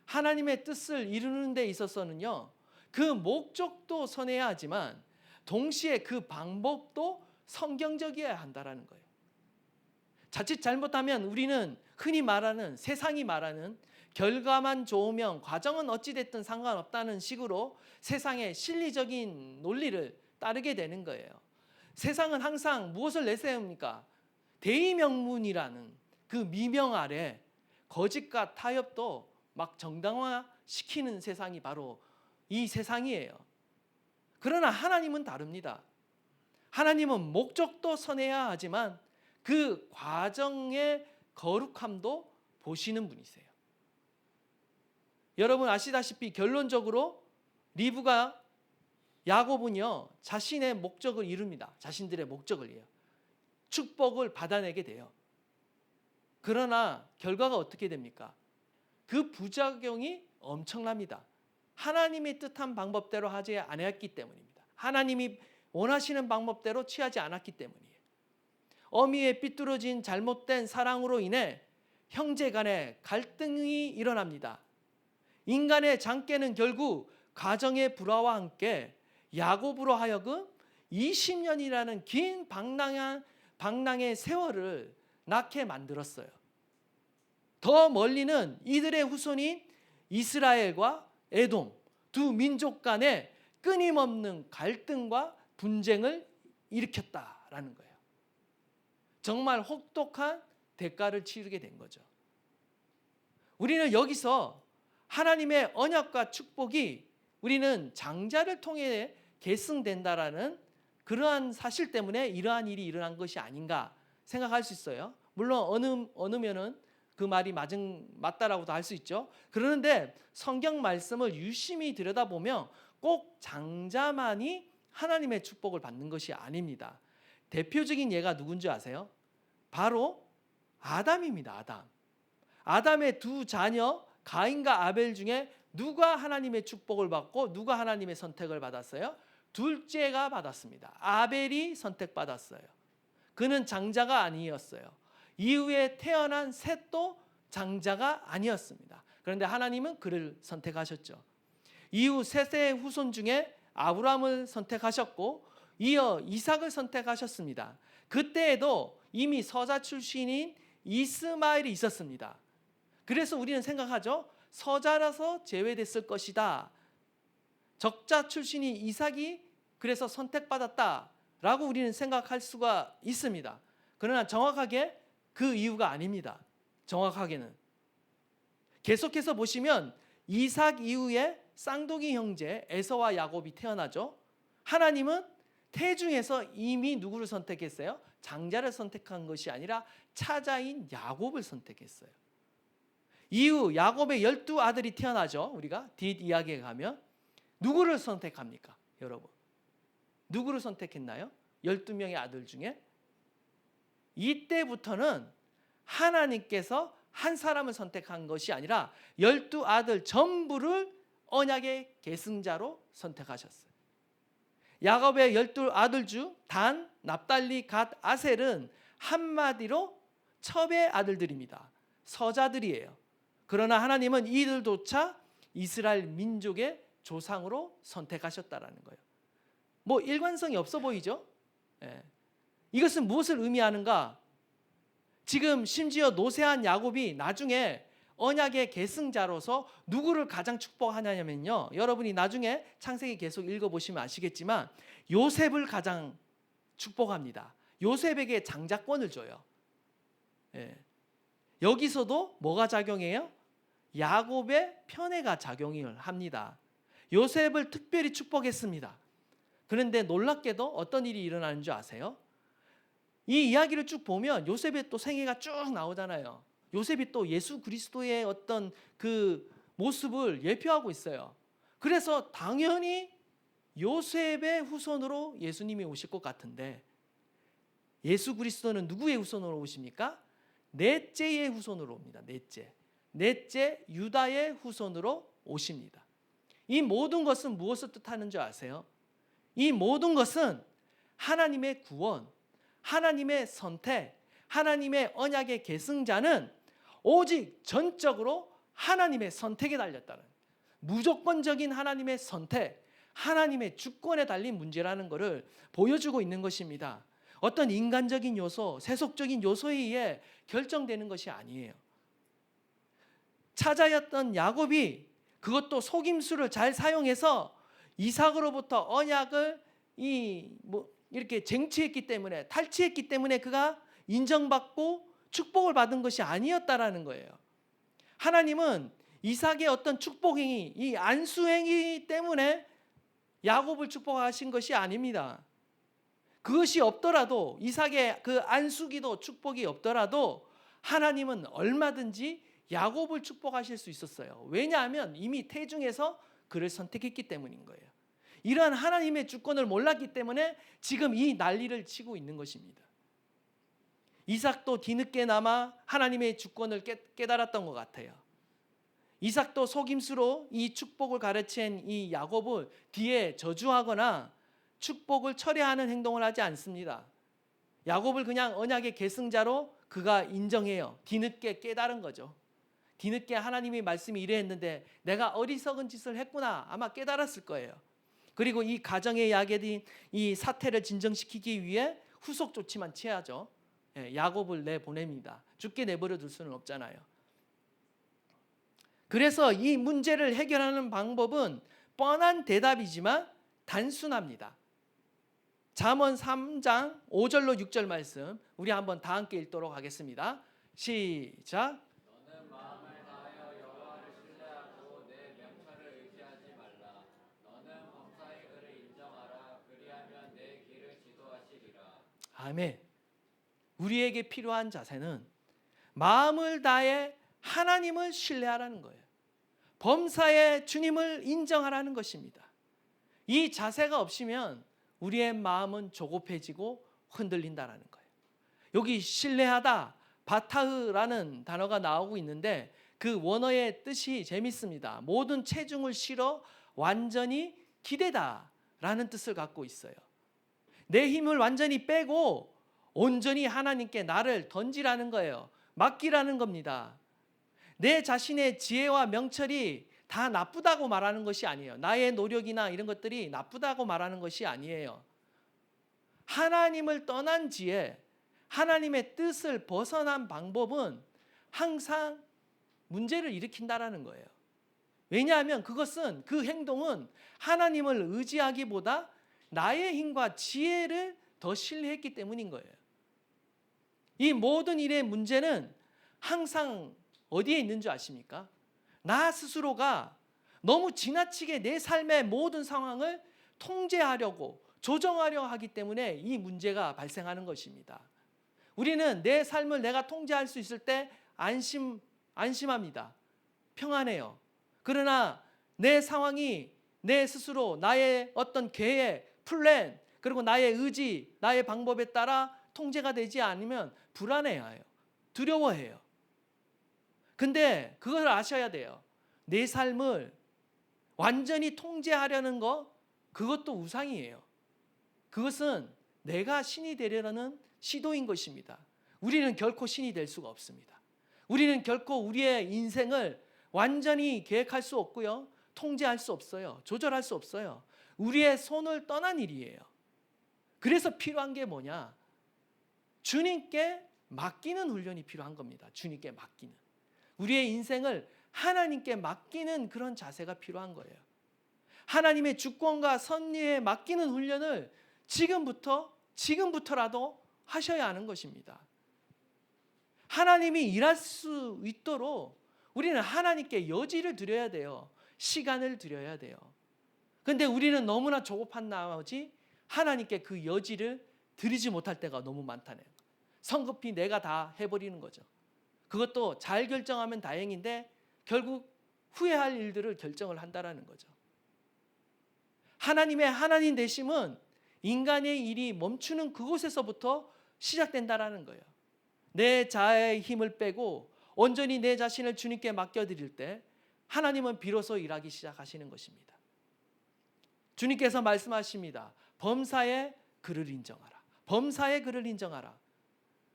B: 하나님의 뜻을 이루는 데 있어서는요, 그 목적도 선해야 하지만 동시에 그 방법도 성경적이어야 한다라는 거예요. 자칫 잘못하면 우리는 흔히 말하는 세상이 말하는 결과만 좋으면 과정은 어찌됐든 상관없다는 식으로 세상의 실리적인 논리를 따르게 되는 거예요. 세상은 항상 무엇을 내세웁니까? 대의명분이라는 그 미명 아래 거짓과 타협도 막 정당화시키는 세상이 바로 이 세상이에요. 그러나 하나님은 다릅니다. 하나님은 목적도 선해야 하지만 그 과정의 거룩함도 보시는 분이세요. 여러분 아시다시피 결론적으로 리브가 야곱은요 자신의 목적을 이룹니다. 자신들의 목적을 이뤄요. 축복을 받아내게 돼요. 그러나 결과가 어떻게 됩니까? 그 부작용이 엄청납니다. 하나님이 뜻한 방법대로 하지 않았기 때문입니다. 하나님이 원하시는 방법대로 취하지 않았기 때문이에요. 어미의 삐뚤어진 잘못된 사랑으로 인해 형제 간의 갈등이 일어납니다. 인간의 장깨는 결국 가정의 불화와 함께 야곱으로 하여금 20년이라는 긴 방랑의 세월을 낳게 만들었어요. 더 멀리는 이들의 후손인 이스라엘과 에돔 두 민족 간의 끊임없는 갈등과 분쟁을 일으켰다라는 거예요. 정말 혹독한 대가를 치르게 된 거죠. 우리는 여기서 하나님의 언약과 축복이 우리는 장자를 통해 계승된다라는 그러한 사실 때문에 이러한 일이 일어난 것이 아닌가 생각할 수 있어요. 물론 어느 면은 그 말이 맞다라고도 할 수 있죠. 그러는데 성경 말씀을 유심히 들여다보면 꼭 장자만이 하나님의 축복을 받는 것이 아닙니다. 대표적인 예가 누군지 아세요? 바로 아담입니다. 아담의 두 자녀 가인과 아벨 중에 누가 하나님의 축복을 받고 누가 하나님의 선택을 받았어요? 둘째가 받았습니다. 아벨이 선택받았어요. 그는 장자가 아니었어요. 이후에 태어난 셋도 장자가 아니었습니다. 그런데 하나님은 그를 선택하셨죠. 이후 셋의 후손 중에 아브라함을 선택하셨고 이어 이삭을 선택하셨습니다. 그때에도 이미 서자 출신인 이스마엘이 있었습니다. 그래서 우리는 생각하죠. 서자라서 제외됐을 것이다. 적자 출신이 이삭이 그래서 선택받았다라고 우리는 생각할 수가 있습니다. 그러나 정확하게 그 이유가 아닙니다. 정확하게는 계속해서 보시면 이삭 이후에 쌍둥이 형제 에서와 야곱이 태어나죠. 하나님은 태중에서 이미 누구를 선택했어요? 장자를 선택한 것이 아니라 차자인 야곱을 선택했어요. 이후 야곱의 12아들이 태어나죠. 우리가 뒷이야기에 가면 누구를 선택합니까? 여러분 누구를 선택했나요? 12명의 아들 중에 이때부터는 하나님께서 한 사람을 선택한 것이 아니라 12아들 전부를 언약의 계승자로 선택하셨어요. 야곱의 12아들 중 단, 납달리, 갓, 아셀은 한마디로 첩의 아들들입니다. 서자들이에요. 그러나 하나님은 이들조차 이스라엘 민족의 조상으로 선택하셨다라는 거예요. 뭐 일관성이 없어 보이죠? 이것은 무엇을 의미하는가? 지금 심지어 노쇠한 야곱이 나중에 언약의 계승자로서 누구를 가장 축복하냐면요. 여러분이 나중에 창세기 계속 읽어보시면 아시겠지만 요셉을 가장 축복합니다. 요셉에게 장자권을 줘요. 여기서도 뭐가 작용해요? 야곱의 편애가 작용을 합니다. 요셉을 특별히 축복했습니다. 그런데 놀랍게도 어떤 일이 일어나는 줄 아세요? 이 이야기를 쭉 보면 요셉의 또 생애가 쭉 나오잖아요. 요셉이 또 예수 그리스도의 어떤 그 모습을 예표하고 있어요. 그래서 당연히 요셉의 후손으로 예수님이 오실 것 같은데 예수 그리스도는 누구의 후손으로 오십니까? 넷째의 후손으로 옵니다. 넷째 유다의 후손으로 오십니다. 이 모든 것은 무엇을 뜻하는 줄 아세요? 이 모든 것은 하나님의 구원, 하나님의 선택, 하나님의 언약의 계승자는 오직 전적으로 하나님의 선택에 달렸다는, 무조건적인 하나님의 선택, 하나님의 주권에 달린 문제라는 것을 보여주고 있는 것입니다. 어떤 인간적인 요소, 세속적인 요소에 의해 결정되는 것이 아니에요. 차자였던 야곱이 그것도 속임수를 잘 사용해서 이삭으로부터 언약을 이렇게 쟁취했기 때문에, 탈취했기 때문에 그가 인정받고 축복을 받은 것이 아니었다라는 거예요. 하나님은 이삭의 어떤 축복행위, 이 안수행위 때문에 야곱을 축복하신 것이 아닙니다. 그것이 없더라도, 이삭의 그 안수기도 축복이 없더라도 하나님은 얼마든지 야곱을 축복하실 수 있었어요. 왜냐하면 이미 태중에서 그를 선택했기 때문인 거예요. 이러한 하나님의 주권을 몰랐기 때문에 지금 이 난리를 치고 있는 것입니다. 이삭도 뒤늦게나마 하나님의 주권을 깨달았던 것 같아요. 이삭도 속임수로 이 축복을 가르친 이 야곱을 뒤에 저주하거나 축복을 철회하는 행동을 하지 않습니다. 야곱을 그냥 언약의 계승자로 그가 인정해요. 뒤늦게 깨달은 거죠. 뒤늦게 하나님의 말씀이 이래했는데 내가 어리석은 짓을 했구나, 아마 깨달았을 거예요. 그리고 이 가정의 야게인 이 사태를 진정시키기 위해 후속 조치만 취하죠. 야곱을 내보냅니다. 죽게 내버려 둘 수는 없잖아요. 그래서 이 문제를 해결하는 방법은 뻔한 대답이지만 단순합니다. 잠언 3장 5절로 6절 말씀 우리 한번 다 함께 읽도록 하겠습니다. 시작.
C: 너는 마음을 다하여 여호와를 신뢰하고 내 명철을 의지하지 말라. 너는 범사의 그를 인정하라. 그리하면 내 길을 지도하시리라.
B: 아멘. 우리에게 필요한 자세는 마음을 다해 하나님을 신뢰하라는 거예요. 범사의 주님을 인정하라는 것입니다. 이 자세가 없으면 우리의 마음은 조급해지고 흔들린다라는 거예요. 여기 신뢰하다, 바타흐라는 단어가 나오고 있는데 그 원어의 뜻이 재밌습니다. 모든 체중을 실어 완전히 기대다라는 뜻을 갖고 있어요. 내 힘을 완전히 빼고 온전히 하나님께 나를 던지라는 거예요. 맡기라는 겁니다. 내 자신의 지혜와 명철이 다 나쁘다고 말하는 것이 아니에요. 나의 노력이나 이런 것들이 나쁘다고 말하는 것이 아니에요. 하나님을 떠난 지혜, 하나님의 뜻을 벗어난 방법은 항상 문제를 일으킨다라는 거예요. 왜냐하면 그것은 그 행동은 하나님을 의지하기보다 나의 힘과 지혜를 더 신뢰했기 때문인 거예요. 이 모든 일의 문제는 항상 어디에 있는 줄 아십니까? 나 스스로가 너무 지나치게 내 삶의 모든 상황을 통제하려고 조정하려 하기 때문에 이 문제가 발생하는 것입니다. 우리는 내 삶을 내가 통제할 수 있을 때 안심합니다. 평안해요. 그러나 내 상황이 내 스스로 나의 어떤 계획, 플랜, 그리고 나의 의지, 나의 방법에 따라 통제가 되지 않으면 불안해해요. 두려워해요. 근데 그걸 아셔야 돼요. 내 삶을 완전히 통제하려는 거, 그것도 우상이에요. 그것은 내가 신이 되려는 시도인 것입니다. 우리는 결코 신이 될 수가 없습니다. 우리는 결코 우리의 인생을 완전히 계획할 수 없고요. 통제할 수 없어요. 조절할 수 없어요. 우리의 손을 떠난 일이에요. 그래서 필요한 게 뭐냐? 주님께 맡기는 훈련이 필요한 겁니다. 주님께 맡기는. 우리의 인생을 하나님께 맡기는 그런 자세가 필요한 거예요. 하나님의 주권과 섭리에 맡기는 훈련을 지금부터라도 하셔야 하는 것입니다. 하나님이 일할 수 있도록 우리는 하나님께 여지를 드려야 돼요. 시간을 드려야 돼요. 그런데 우리는 너무나 조급한 나머지 하나님께 그 여지를 드리지 못할 때가 너무 많다네요. 성급히 내가 다 해버리는 거죠. 그것도 잘 결정하면 다행인데 결국 후회할 일들을 결정을 한다라는 거죠. 하나님의 하나님 되심은 인간의 일이 멈추는 그곳에서부터 시작된다라는 거예요. 내 자아의 힘을 빼고 온전히 내 자신을 주님께 맡겨드릴 때 하나님은 비로소 일하기 시작하시는 것입니다. 주님께서 말씀하십니다. 범사의 그를 인정하라. 범사의 그를 인정하라.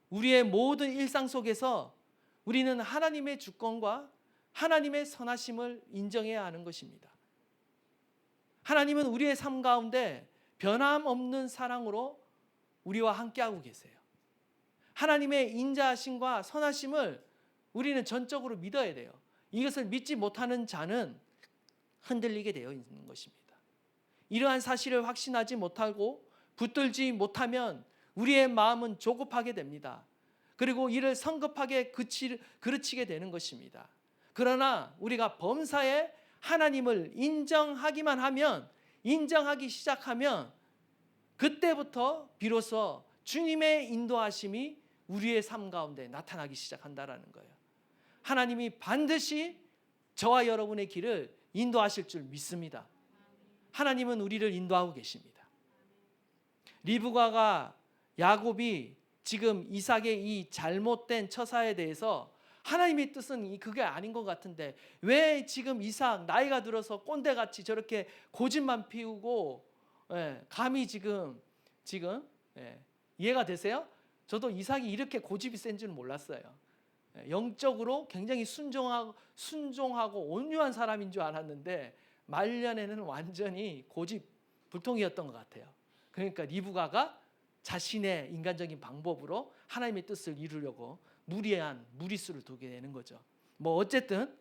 B: 우리의 모든 일상 속에서 우리는 하나님의 주권과 하나님의 선하심을 인정해야 하는 것입니다. 하나님은 우리의 삶 가운데 변함없는 사랑으로 우리와 함께하고 계세요. 하나님의 인자하심과 선하심을 우리는 전적으로 믿어야 돼요. 이것을 믿지 못하는 자는 흔들리게 되어 있는 것입니다. 이러한 사실을 확신하지 못하고 붙들지 못하면 우리의 마음은 조급하게 됩니다. 그리고 이를 성급하게 그르치게 되는 것입니다. 그러나 우리가 범사에 하나님을 인정하기만 하면, 인정하기 시작하면 그때부터 비로소 주님의 인도하심이 우리의 삶 가운데 나타나기 시작한다라는 거예요. 하나님이 반드시 저와 여러분의 길을 인도하실 줄 믿습니다. 하나님은 우리를 인도하고 계십니다. 리브가가 야곱이 지금 이삭의 이 잘못된 처사에 대해서 하나님의 뜻은 그게 아닌 것 같은데 왜 지금 이삭 나이가 들어서 꼰대같이 저렇게 고집만 피우고 감히 지금 이해가 되세요? 저도 이삭이 이렇게 고집이 센 줄 몰랐어요. 영적으로 굉장히 순종하고 온유한 사람인 줄 알았는데 말년에는 완전히 고집 불통이었던 것 같아요. 그러니까 리브가가 자신의 인간적인 방법으로 하나님의 뜻을 이루려고 무리수를 두게 되는 거죠. 뭐 어쨌든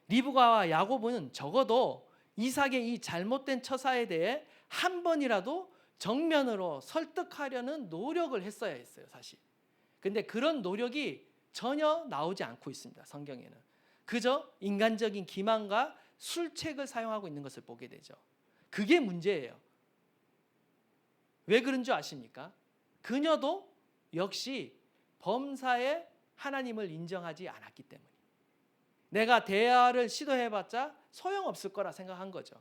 B: 리브가와 야곱은 적어도 이삭의 이 잘못된 처사에 대해 한 번이라도 정면으로 설득하려는 노력을 했어야 했어요, 사실. 근데 그런 노력이 전혀 나오지 않고 있습니다, 성경에는. 그저 인간적인 기만과 술책을 사용하고 있는 것을 보게 되죠. 그게 문제예요. 왜 그런 줄 아십니까? 그녀도 역시 범사에 하나님을 인정하지 않았기 때문에 내가 대화를 시도해봤자 소용없을 거라 생각한 거죠.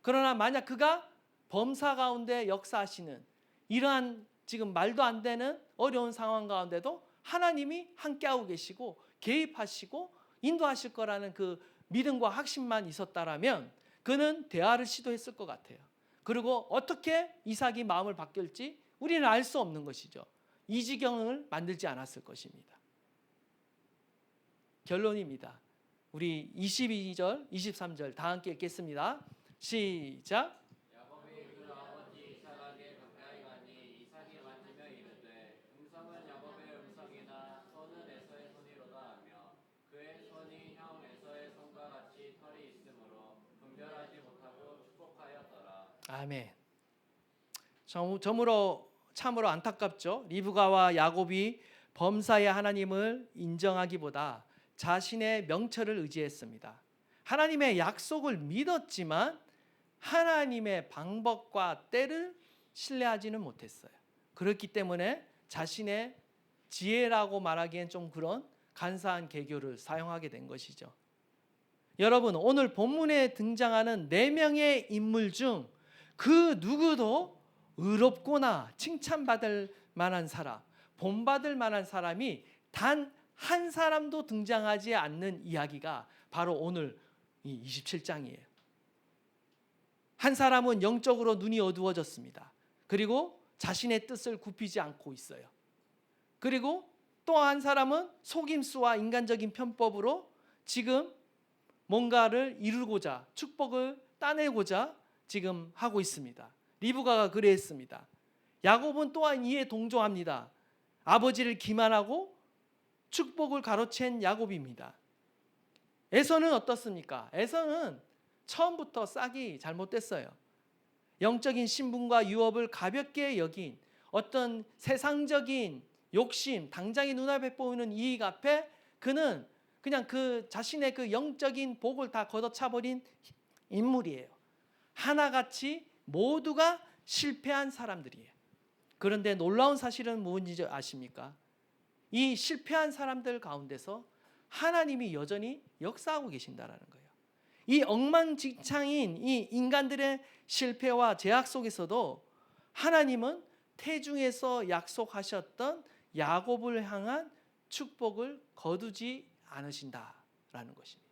B: 그러나 만약 그가 범사 가운데 역사하시는 이러한 지금 말도 안 되는 어려운 상황 가운데도 하나님이 함께하고 계시고 개입하시고 인도하실 거라는 그 믿음과 확신만 있었다라면 그는 대화를 시도했을 것 같아요. 그리고 어떻게 이삭이 마음을 바뀔지 우리는 알 수 없는 것이죠. 이 지경을 만들지 않았을 것입니다. 결론입니다. 우리 22절, 23절 다 함께 읽겠습니다. 시작.
C: 야곱이 그 아버지 이삭에게 가까이 가니 이삭이 만지며 이르되 음성은 야곱의 음성이나 손은 에서의 손이로다 하며 그의 손이 형 에서의 손과 같이 털이 있으므로 분별하지 못하고 축복하였더라.
B: 아멘. 참으로 안타깝죠. 리브가와 야곱이 범사의 하나님을 인정하기보다 자신의 명철을 의지했습니다. 하나님의 약속을 믿었지만 하나님의 방법과 때를 신뢰하지는 못했어요. 그렇기 때문에 자신의 지혜라고 말하기엔 좀 그런 간사한 계교를 사용하게 된 것이죠. 여러분, 오늘 본문에 등장하는 4명의 인물 중 그 누구도 의롭거나 칭찬받을 만한 사람, 본받을 만한 사람이 단 한 사람도 등장하지 않는 이야기가 바로 오늘 이 27장이에요. 한 사람은 영적으로 눈이 어두워졌습니다. 그리고 자신의 뜻을 굽히지 않고 있어요. 그리고 또 한 사람은 속임수와 인간적인 편법으로 지금 뭔가를 이루고자, 축복을 따내고자 지금 하고 있습니다. 리브가가 그랬습니다. 야곱은 또한 이에 동조합니다. 아버지를 기만하고 축복을 가로챈 야곱입니다. 에서는 어떻습니까? 에서는 처음부터 싹이 잘못됐어요. 영적인 신분과 유업을 가볍게 여긴 어떤 세상적인 욕심, 당장의 눈앞에 보이는 이익 앞에 그는 그냥 그 자신의 그 영적인 복을 다 걷어차버린 인물이에요. 하나같이 모두가 실패한 사람들이에요. 그런데 놀라운 사실은 무엇인지 아십니까? 이 실패한 사람들 가운데서 하나님이 여전히 역사하고 계신다라는 거예요. 이 엉망진창인 이 인간들의 실패와 제약 속에서도 하나님은 태중에서 약속하셨던 야곱을 향한 축복을 거두지 않으신다라는 것입니다.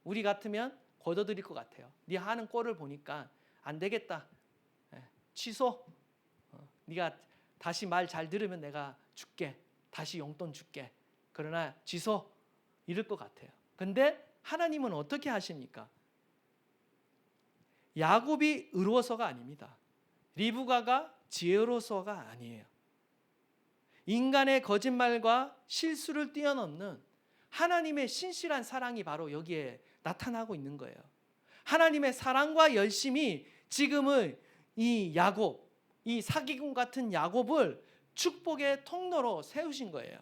B: 우리 같으면 거둬들일 것 같아요. 네 하는 꼴을 보니까 안 되겠다. 취소. 네가 다시 말 잘 들으면 내가 줄게. 다시 용돈 줄게. 그러나 취소. 이럴 것 같아요. 근데 하나님은 어떻게 하십니까? 야곱이 의로워서가 아닙니다. 리브가가 지혜로워서가 아니에요. 인간의 거짓말과 실수를 뛰어넘는 하나님의 신실한 사랑이 바로 여기에 나타나고 있는 거예요. 하나님의 사랑과 열심이 지금의 이 야곱, 이 사기꾼 같은 야곱을 축복의 통로로 세우신 거예요.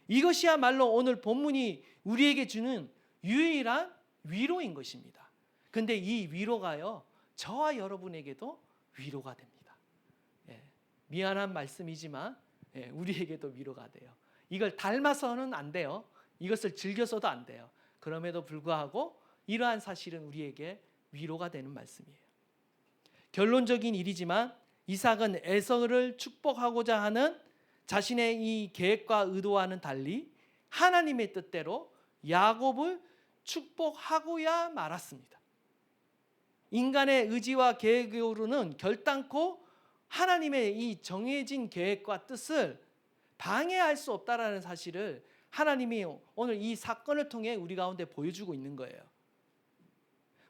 B: 이것이야말로 오늘 본문이 우리에게 주는 유일한 위로인 것입니다. 근데 이 위로가요, 저와 여러분에게도 위로가 됩니다. 미안한 말씀이지만 우리에게도 위로가 돼요. 이걸 닮아서는 안 돼요. 이것을 즐겨서도 안 돼요. 그럼에도 불구하고 이러한 사실은 우리에게 위로가 되는 말씀이에요. 결론적인 일이지만 이삭은 에서를 축복하고자 하는 자신의 이 계획과 의도와는 달리 하나님의 뜻대로 야곱을 축복하고야 말았습니다. 인간의 의지와 계획으로는 결단코 하나님의 이 정해진 계획과 뜻을 방해할 수 없다라는 사실을 하나님이 오늘 이 사건을 통해 우리 가운데 보여주고 있는 거예요.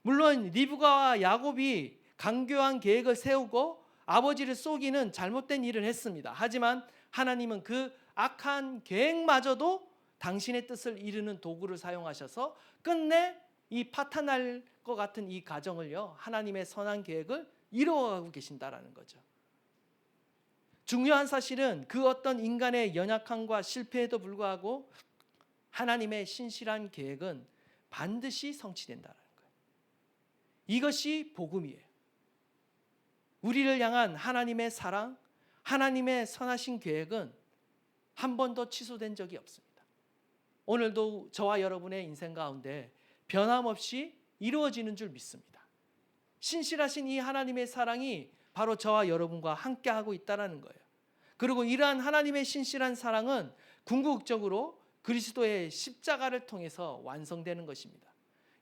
B: 물론 리브가와 야곱이 강교한 계획을 세우고 아버지를 속이는 잘못된 일을 했습니다. 하지만 하나님은 그 악한 계획마저도 당신의 뜻을 이루는 도구를 사용하셔서 끝내 이 파탄날 것 같은 이 가정을요, 하나님의 선한 계획을 이루어가고 계신다라는 거죠. 중요한 사실은 그 어떤 인간의 연약함과 실패에도 불구하고 하나님의 신실한 계획은 반드시 성취된다는 거예요. 이것이 복음이에요. 우리를 향한 하나님의 사랑, 하나님의 선하신 계획은 한 번도 취소된 적이 없습니다. 오늘도 저와 여러분의 인생 가운데 변함없이 이루어지는 줄 믿습니다. 신실하신 이 하나님의 사랑이 바로 저와 여러분과 함께하고 있다는 거예요. 그리고 이러한 하나님의 신실한 사랑은 궁극적으로 그리스도의 십자가를 통해서 완성되는 것입니다.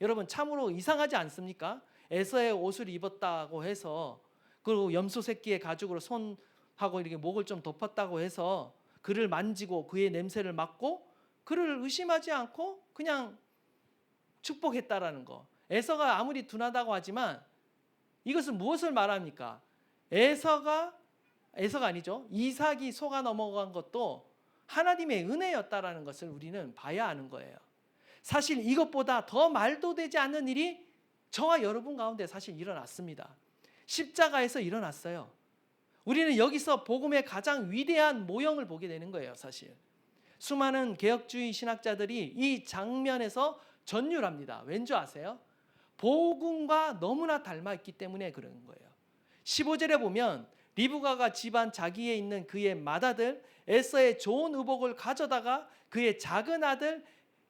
B: 여러분 참으로 이상하지 않습니까? 에서의 옷을 입었다고 해서 그리고 염소 새끼의 가죽으로 손하고 이렇게 목을 좀 덮었다고 해서 그를 만지고 그의 냄새를 맡고 그를 의심하지 않고 그냥 축복했다라는 거. 에서가 아무리 둔하다고 하지만 이것은 무엇을 말합니까? 에서가 아니죠. 이삭이 속아 넘어간 것도 하나님의 은혜였다라는 것을 우리는 봐야 하는 거예요. 사실 이것보다 더 말도 되지 않는 일이 저와 여러분 가운데 사실 일어났습니다. 십자가에서 일어났어요. 우리는 여기서 복음의 가장 위대한 모형을 보게 되는 거예요, 사실. 수많은 개혁주의 신학자들이 이 장면에서 전율합니다. 왠지 아세요? 복음과 너무나 닮아 있기 때문에 그런 거예요. 15절에 보면 리브가가 집안 자기에 있는 그의 맏아들 에서의 좋은 의복을 가져다가 그의 작은 아들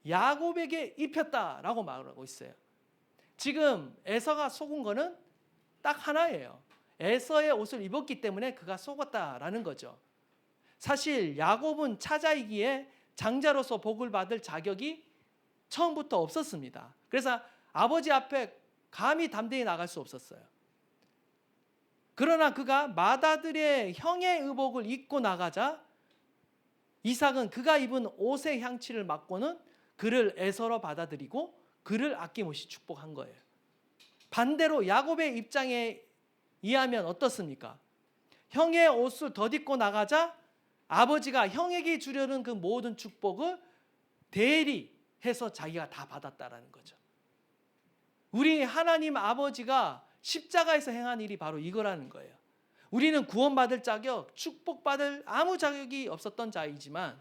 B: 야곱에게 입혔다라고 말하고 있어요. 지금 에서가 속은 거는 딱 하나예요. 에서의 옷을 입었기 때문에 그가 속았다라는 거죠. 사실 야곱은 차자이기에 장자로서 복을 받을 자격이 처음부터 없었습니다. 그래서 아버지 앞에 감히 담대히 나갈 수 없었어요. 그러나 그가 맏아들의 형의 의복을 입고 나가자 이삭은 그가 입은 옷의 향취를 맡고는 그를 에서로 받아들이고 그를 아낌없이 축복한 거예요. 반대로 야곱의 입장에 의하면 어떻습니까? 형의 옷을 덧입고 나가자 아버지가 형에게 주려는 그 모든 축복을 대리해서 자기가 다 받았다라는 거죠. 우리 하나님 아버지가 십자가에서 행한 일이 바로 이거라는 거예요. 우리는 구원받을 자격, 축복받을 아무 자격이 없었던 자이지만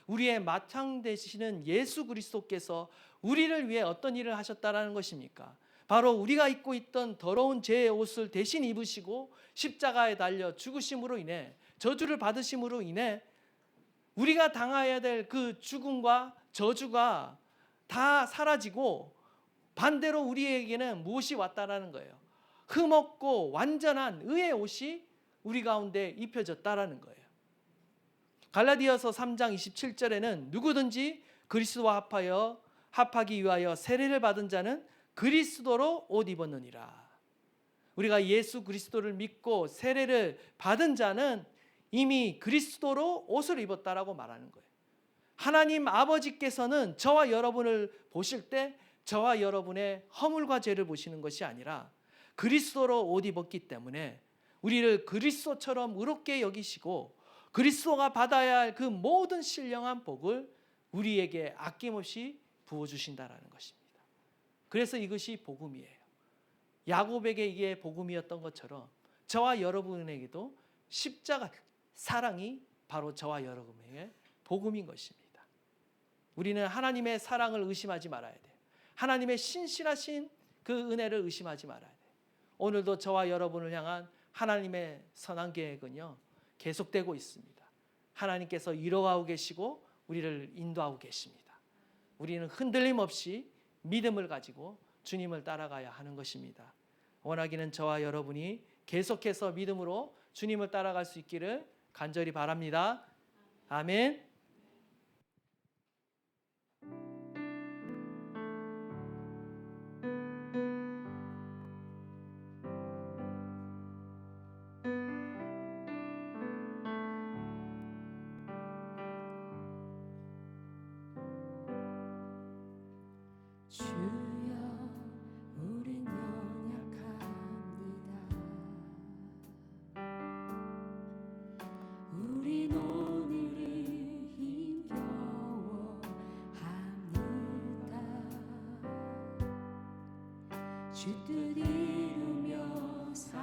B: 우리의 마땅 되시는 예수 그리스도께서 우리를 위해 어떤 일을 하셨다라는 것입니까? 바로 우리가 입고 있던 더러운 죄의 옷을 대신 입으시고 십자가에 달려 죽으심으로 인해 저주를 받으심으로 인해 우리가 당해야 될 그 죽음과 저주가 다 사라지고 반대로 우리에게는 무엇이 왔다라는 거예요. 흠없고 완전한 의의 옷이 우리 가운데 입혀졌다라는 거예요. 갈라디아서 3장 27절에는 누구든지 그리스도와 합하기 위하여 세례를 받은 자는 그리스도로 옷 입었느니라. 우리가 예수 그리스도를 믿고 세례를 받은 자는 이미 그리스도로 옷을 입었다라고 말하는 거예요. 하나님 아버지께서는 저와 여러분을 보실 때 저와 여러분의 허물과 죄를 보시는 것이 아니라 그리스도로 옷 입었기 때문에 우리를 그리스도처럼 의롭게 여기시고 그리스도가 받아야 할 그 모든 신령한 복을 우리에게 아낌없이 부어주신다라는 것입니다. 그래서 이것이 복음이에요. 야곱에게 이게 복음이었던 것처럼 저와 여러분에게도 십자가 사랑이 바로 저와 여러분에게 복음인 것입니다. 우리는 하나님의 사랑을 의심하지 말아야 돼요. 하나님의 신실하신 그 은혜를 의심하지 말아야 돼요. 오늘도 저와 여러분을 향한 하나님의 선한 계획은요 계속되고 있습니다. 하나님께서 이뤄가고 계시고 우리를 인도하고 계십니다. 우리는 흔들림 없이 믿음을 가지고 주님을 따라가야 하는 것입니다. 원하기는 저와 여러분이 계속해서 믿음으로 주님을 따라갈 수 있기를 간절히 바랍니다. 아멘.
A: 주여 우린 연약합니다. 우린 오늘이 힘겨워합니다. 주 뜻 이루며 살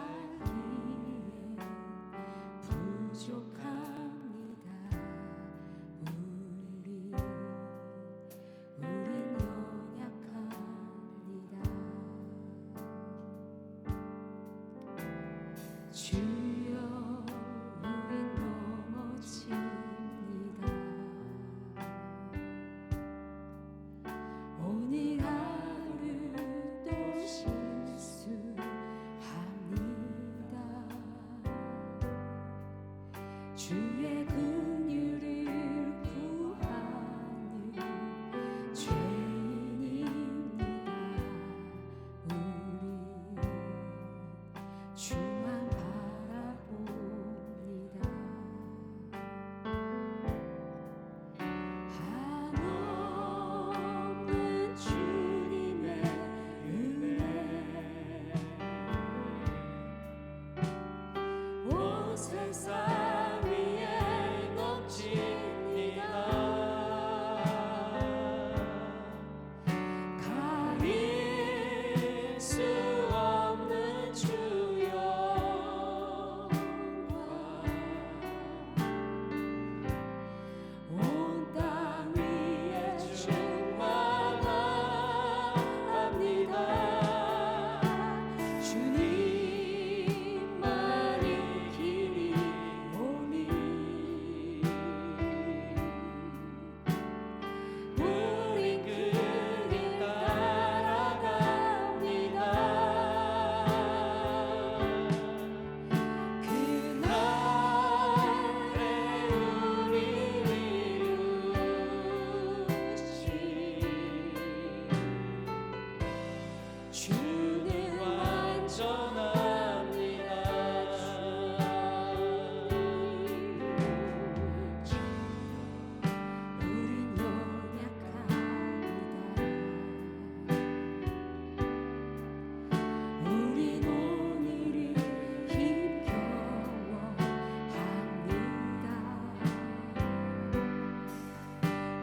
A: 주의 긍휼을 구하는 죄인입니다. 우리 주만 바라봅니다. 한없는 주님의 은혜 온 세상 위에 넘칩니다. 가릴 수 없는 주 영광 온 땅 위에 충만합니다. 주님만이 길이 오니 우린 그 길 따라갑니다. 그날에 우리를 이루시 주는 완전합니다. 우린 연약합니다. 우린 오늘을 힘겨워합니다.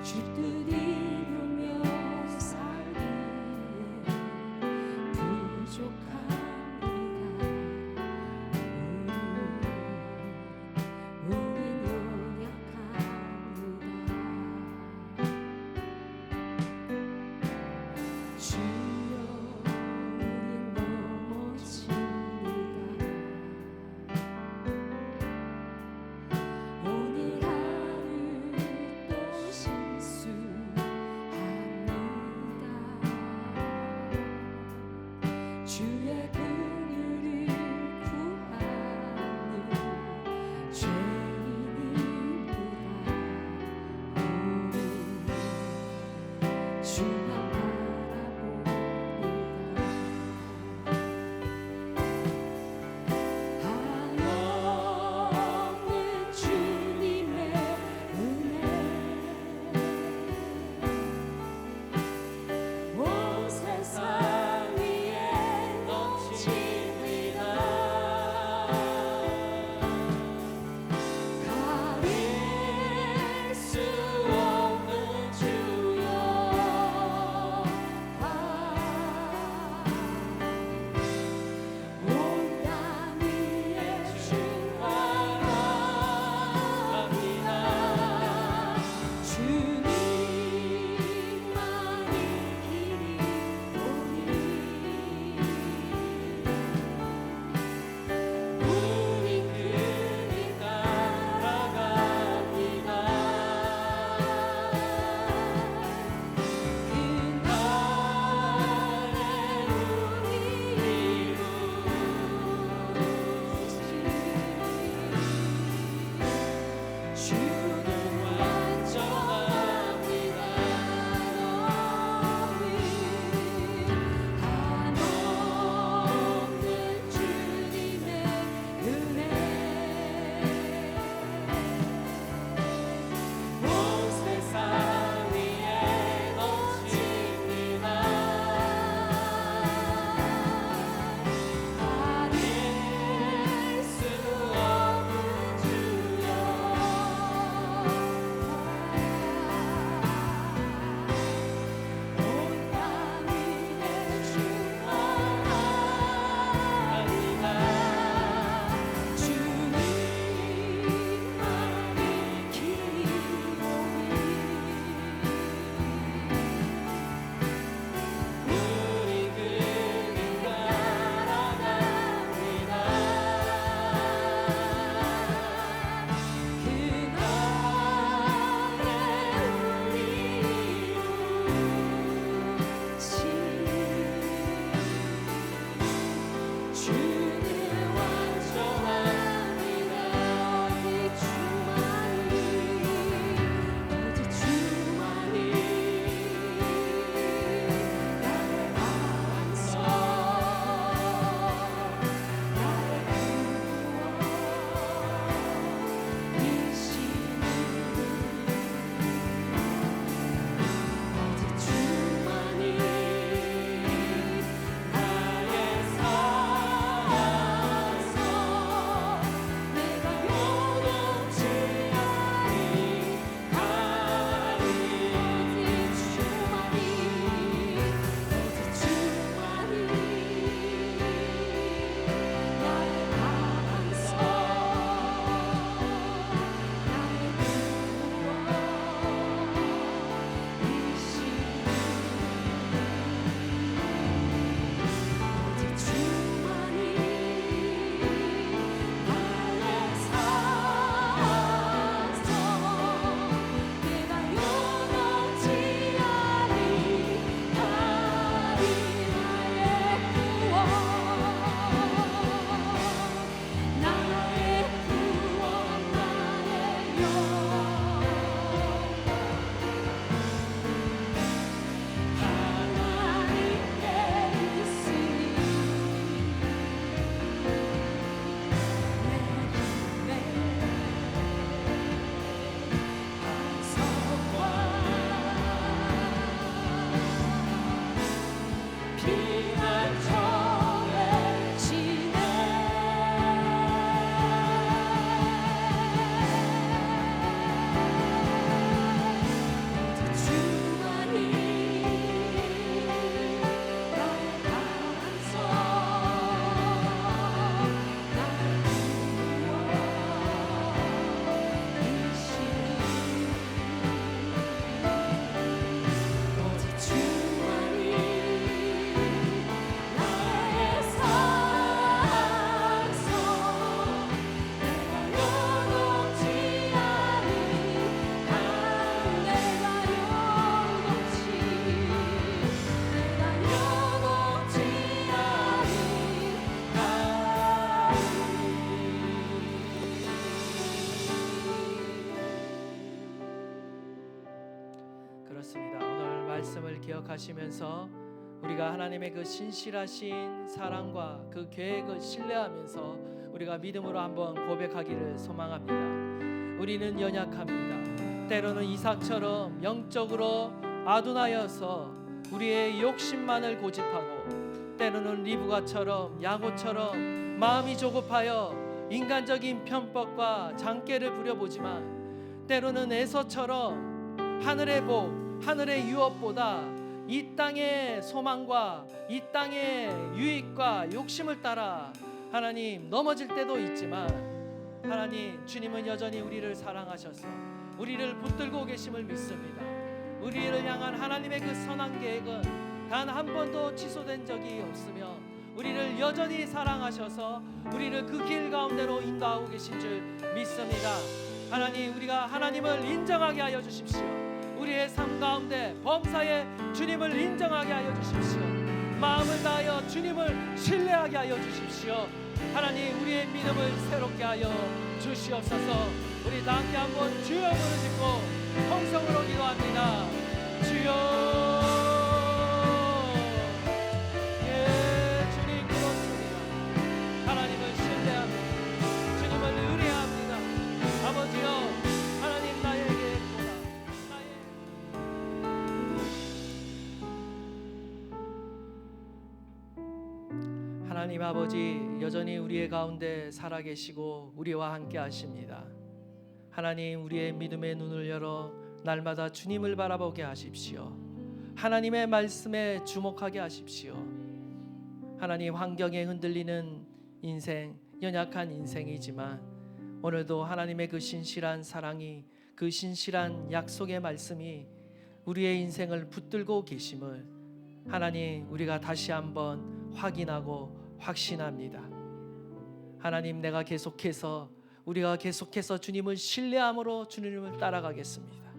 A: 주 뜻 이루며 살기에 부족합니다. 우린 연약합니다. 주여 우린 넘어집니다. 오늘 하루 또 실수합니다. 주의 긍휼을 구하는 죄인입니다. 우리 주만 바라봅니다. 한없는 주님의 은혜 온 세상 위에 넘칩니다. 가릴 수 없는 주 영광 온 땅 위에 충만합니다. 주님만이 길이 오니 우린 그 길 따라갑니다. 그날에 우리 이루시 주는 완전합니다. 한없는 주님의 은혜 온 세상 위에 넘칩니다. 가릴 수 없는 주 영광
B: 그렇습니다. 오늘 말씀을 기억하시면서 우리가 하나님의 그 신실하신 사랑과 그 계획을 신뢰하면서 우리가 믿음으로 한번 고백하기를 소망합니다. 우리는 연약합니다. 때로는 이삭처럼 영적으로 아둔하여서 우리의 욕심만을 고집하고, 때로는 리브가처럼 야고처럼 마음이 조급하여 인간적인 편법과 장깨를 부려보지만, 때로는 에서처럼 하늘의 복, 하늘의 유업보다 이 땅의 소망과 이 땅의 유익과 욕심을 따라 하나님 넘어질 때도 있지만, 하나님 주님은 여전히 우리를 사랑하셔서 우리를 붙들고 계심을 믿습니다. 우리를 향한 하나님의 그 선한 계획은 단 한 번도 취소된 적이 없으며 우리를 여전히 사랑하셔서 우리를 그 길 가운데로 인도하고 계신 줄 믿습니다. 하나님, 우리가 하나님을 인정하게 하여 주십시오. 우리의 삶 가운데 범사에 주님을 인정하게 하여 주십시오. 마음을 다하여 주님을 신뢰하게 하여 주십시오. 하나님, 우리의 믿음을 새롭게 하여 주시옵소서. 우리 다 함께 한번 주여 부르짖고 통성으로 기도합니다. 주여. 예, 주님 그렇습니다. 하나님을 신뢰합니다. 주님을 의뢰합니다. 아버지여, 하나님 나에게 하나님 아버지, 여전히 우리의 가운데 살아계시고 우리와 함께 하십니다. 하나님, 우리의 믿음의 눈을 열어 날마다 주님을 바라보게 하십시오. 하나님의 말씀에 주목하게 하십시오. 하나님, 환경에 흔들리는 인생, 연약한 인생이지만 오늘도 하나님의 그 신실한 사랑이, 그 신실한 약속의 말씀이 우리의 인생을 붙들고 계심을 하나님, 우리가 다시 한번 확인하고 확신합니다. 하나님, 우리가 계속해서 주님을 신뢰함으로 주님을 따라가겠습니다.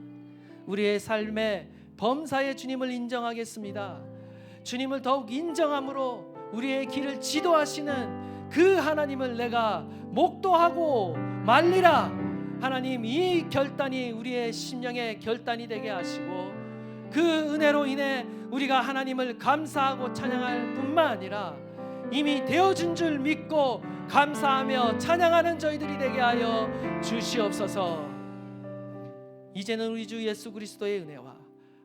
B: 우리의 삶의 범사에 주님을 인정하겠습니다. 주님을 더욱 인정함으로 우리의 길을 지도하시는 그 하나님을 내가 목도하고 말리라. 하나님, 이 결단이 우리의 심령의 결단이 되게 하시고, 그 은혜로 인해 우리가 하나님을 감사하고 찬양할 뿐만 아니라 이미 되어진 줄 믿고 감사하며 찬양하는 저희들이 되게 하여 주시옵소서. 이제는 우리 주 예수 그리스도의 은혜와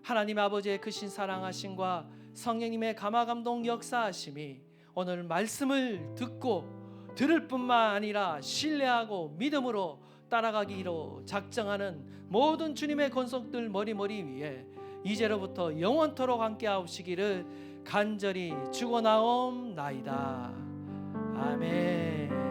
B: 하나님 아버지의 크신 사랑하심과 성령님의 감화감동 역사하심이 오늘 말씀을 듣고 들을 뿐만 아니라 신뢰하고 믿음으로 따라가기로 작정하는 모든 주님의 권속들 머리머리 위에 이제로부터 영원토록 함께 하옵시기를 간절히 축원하옵나이다. 아멘.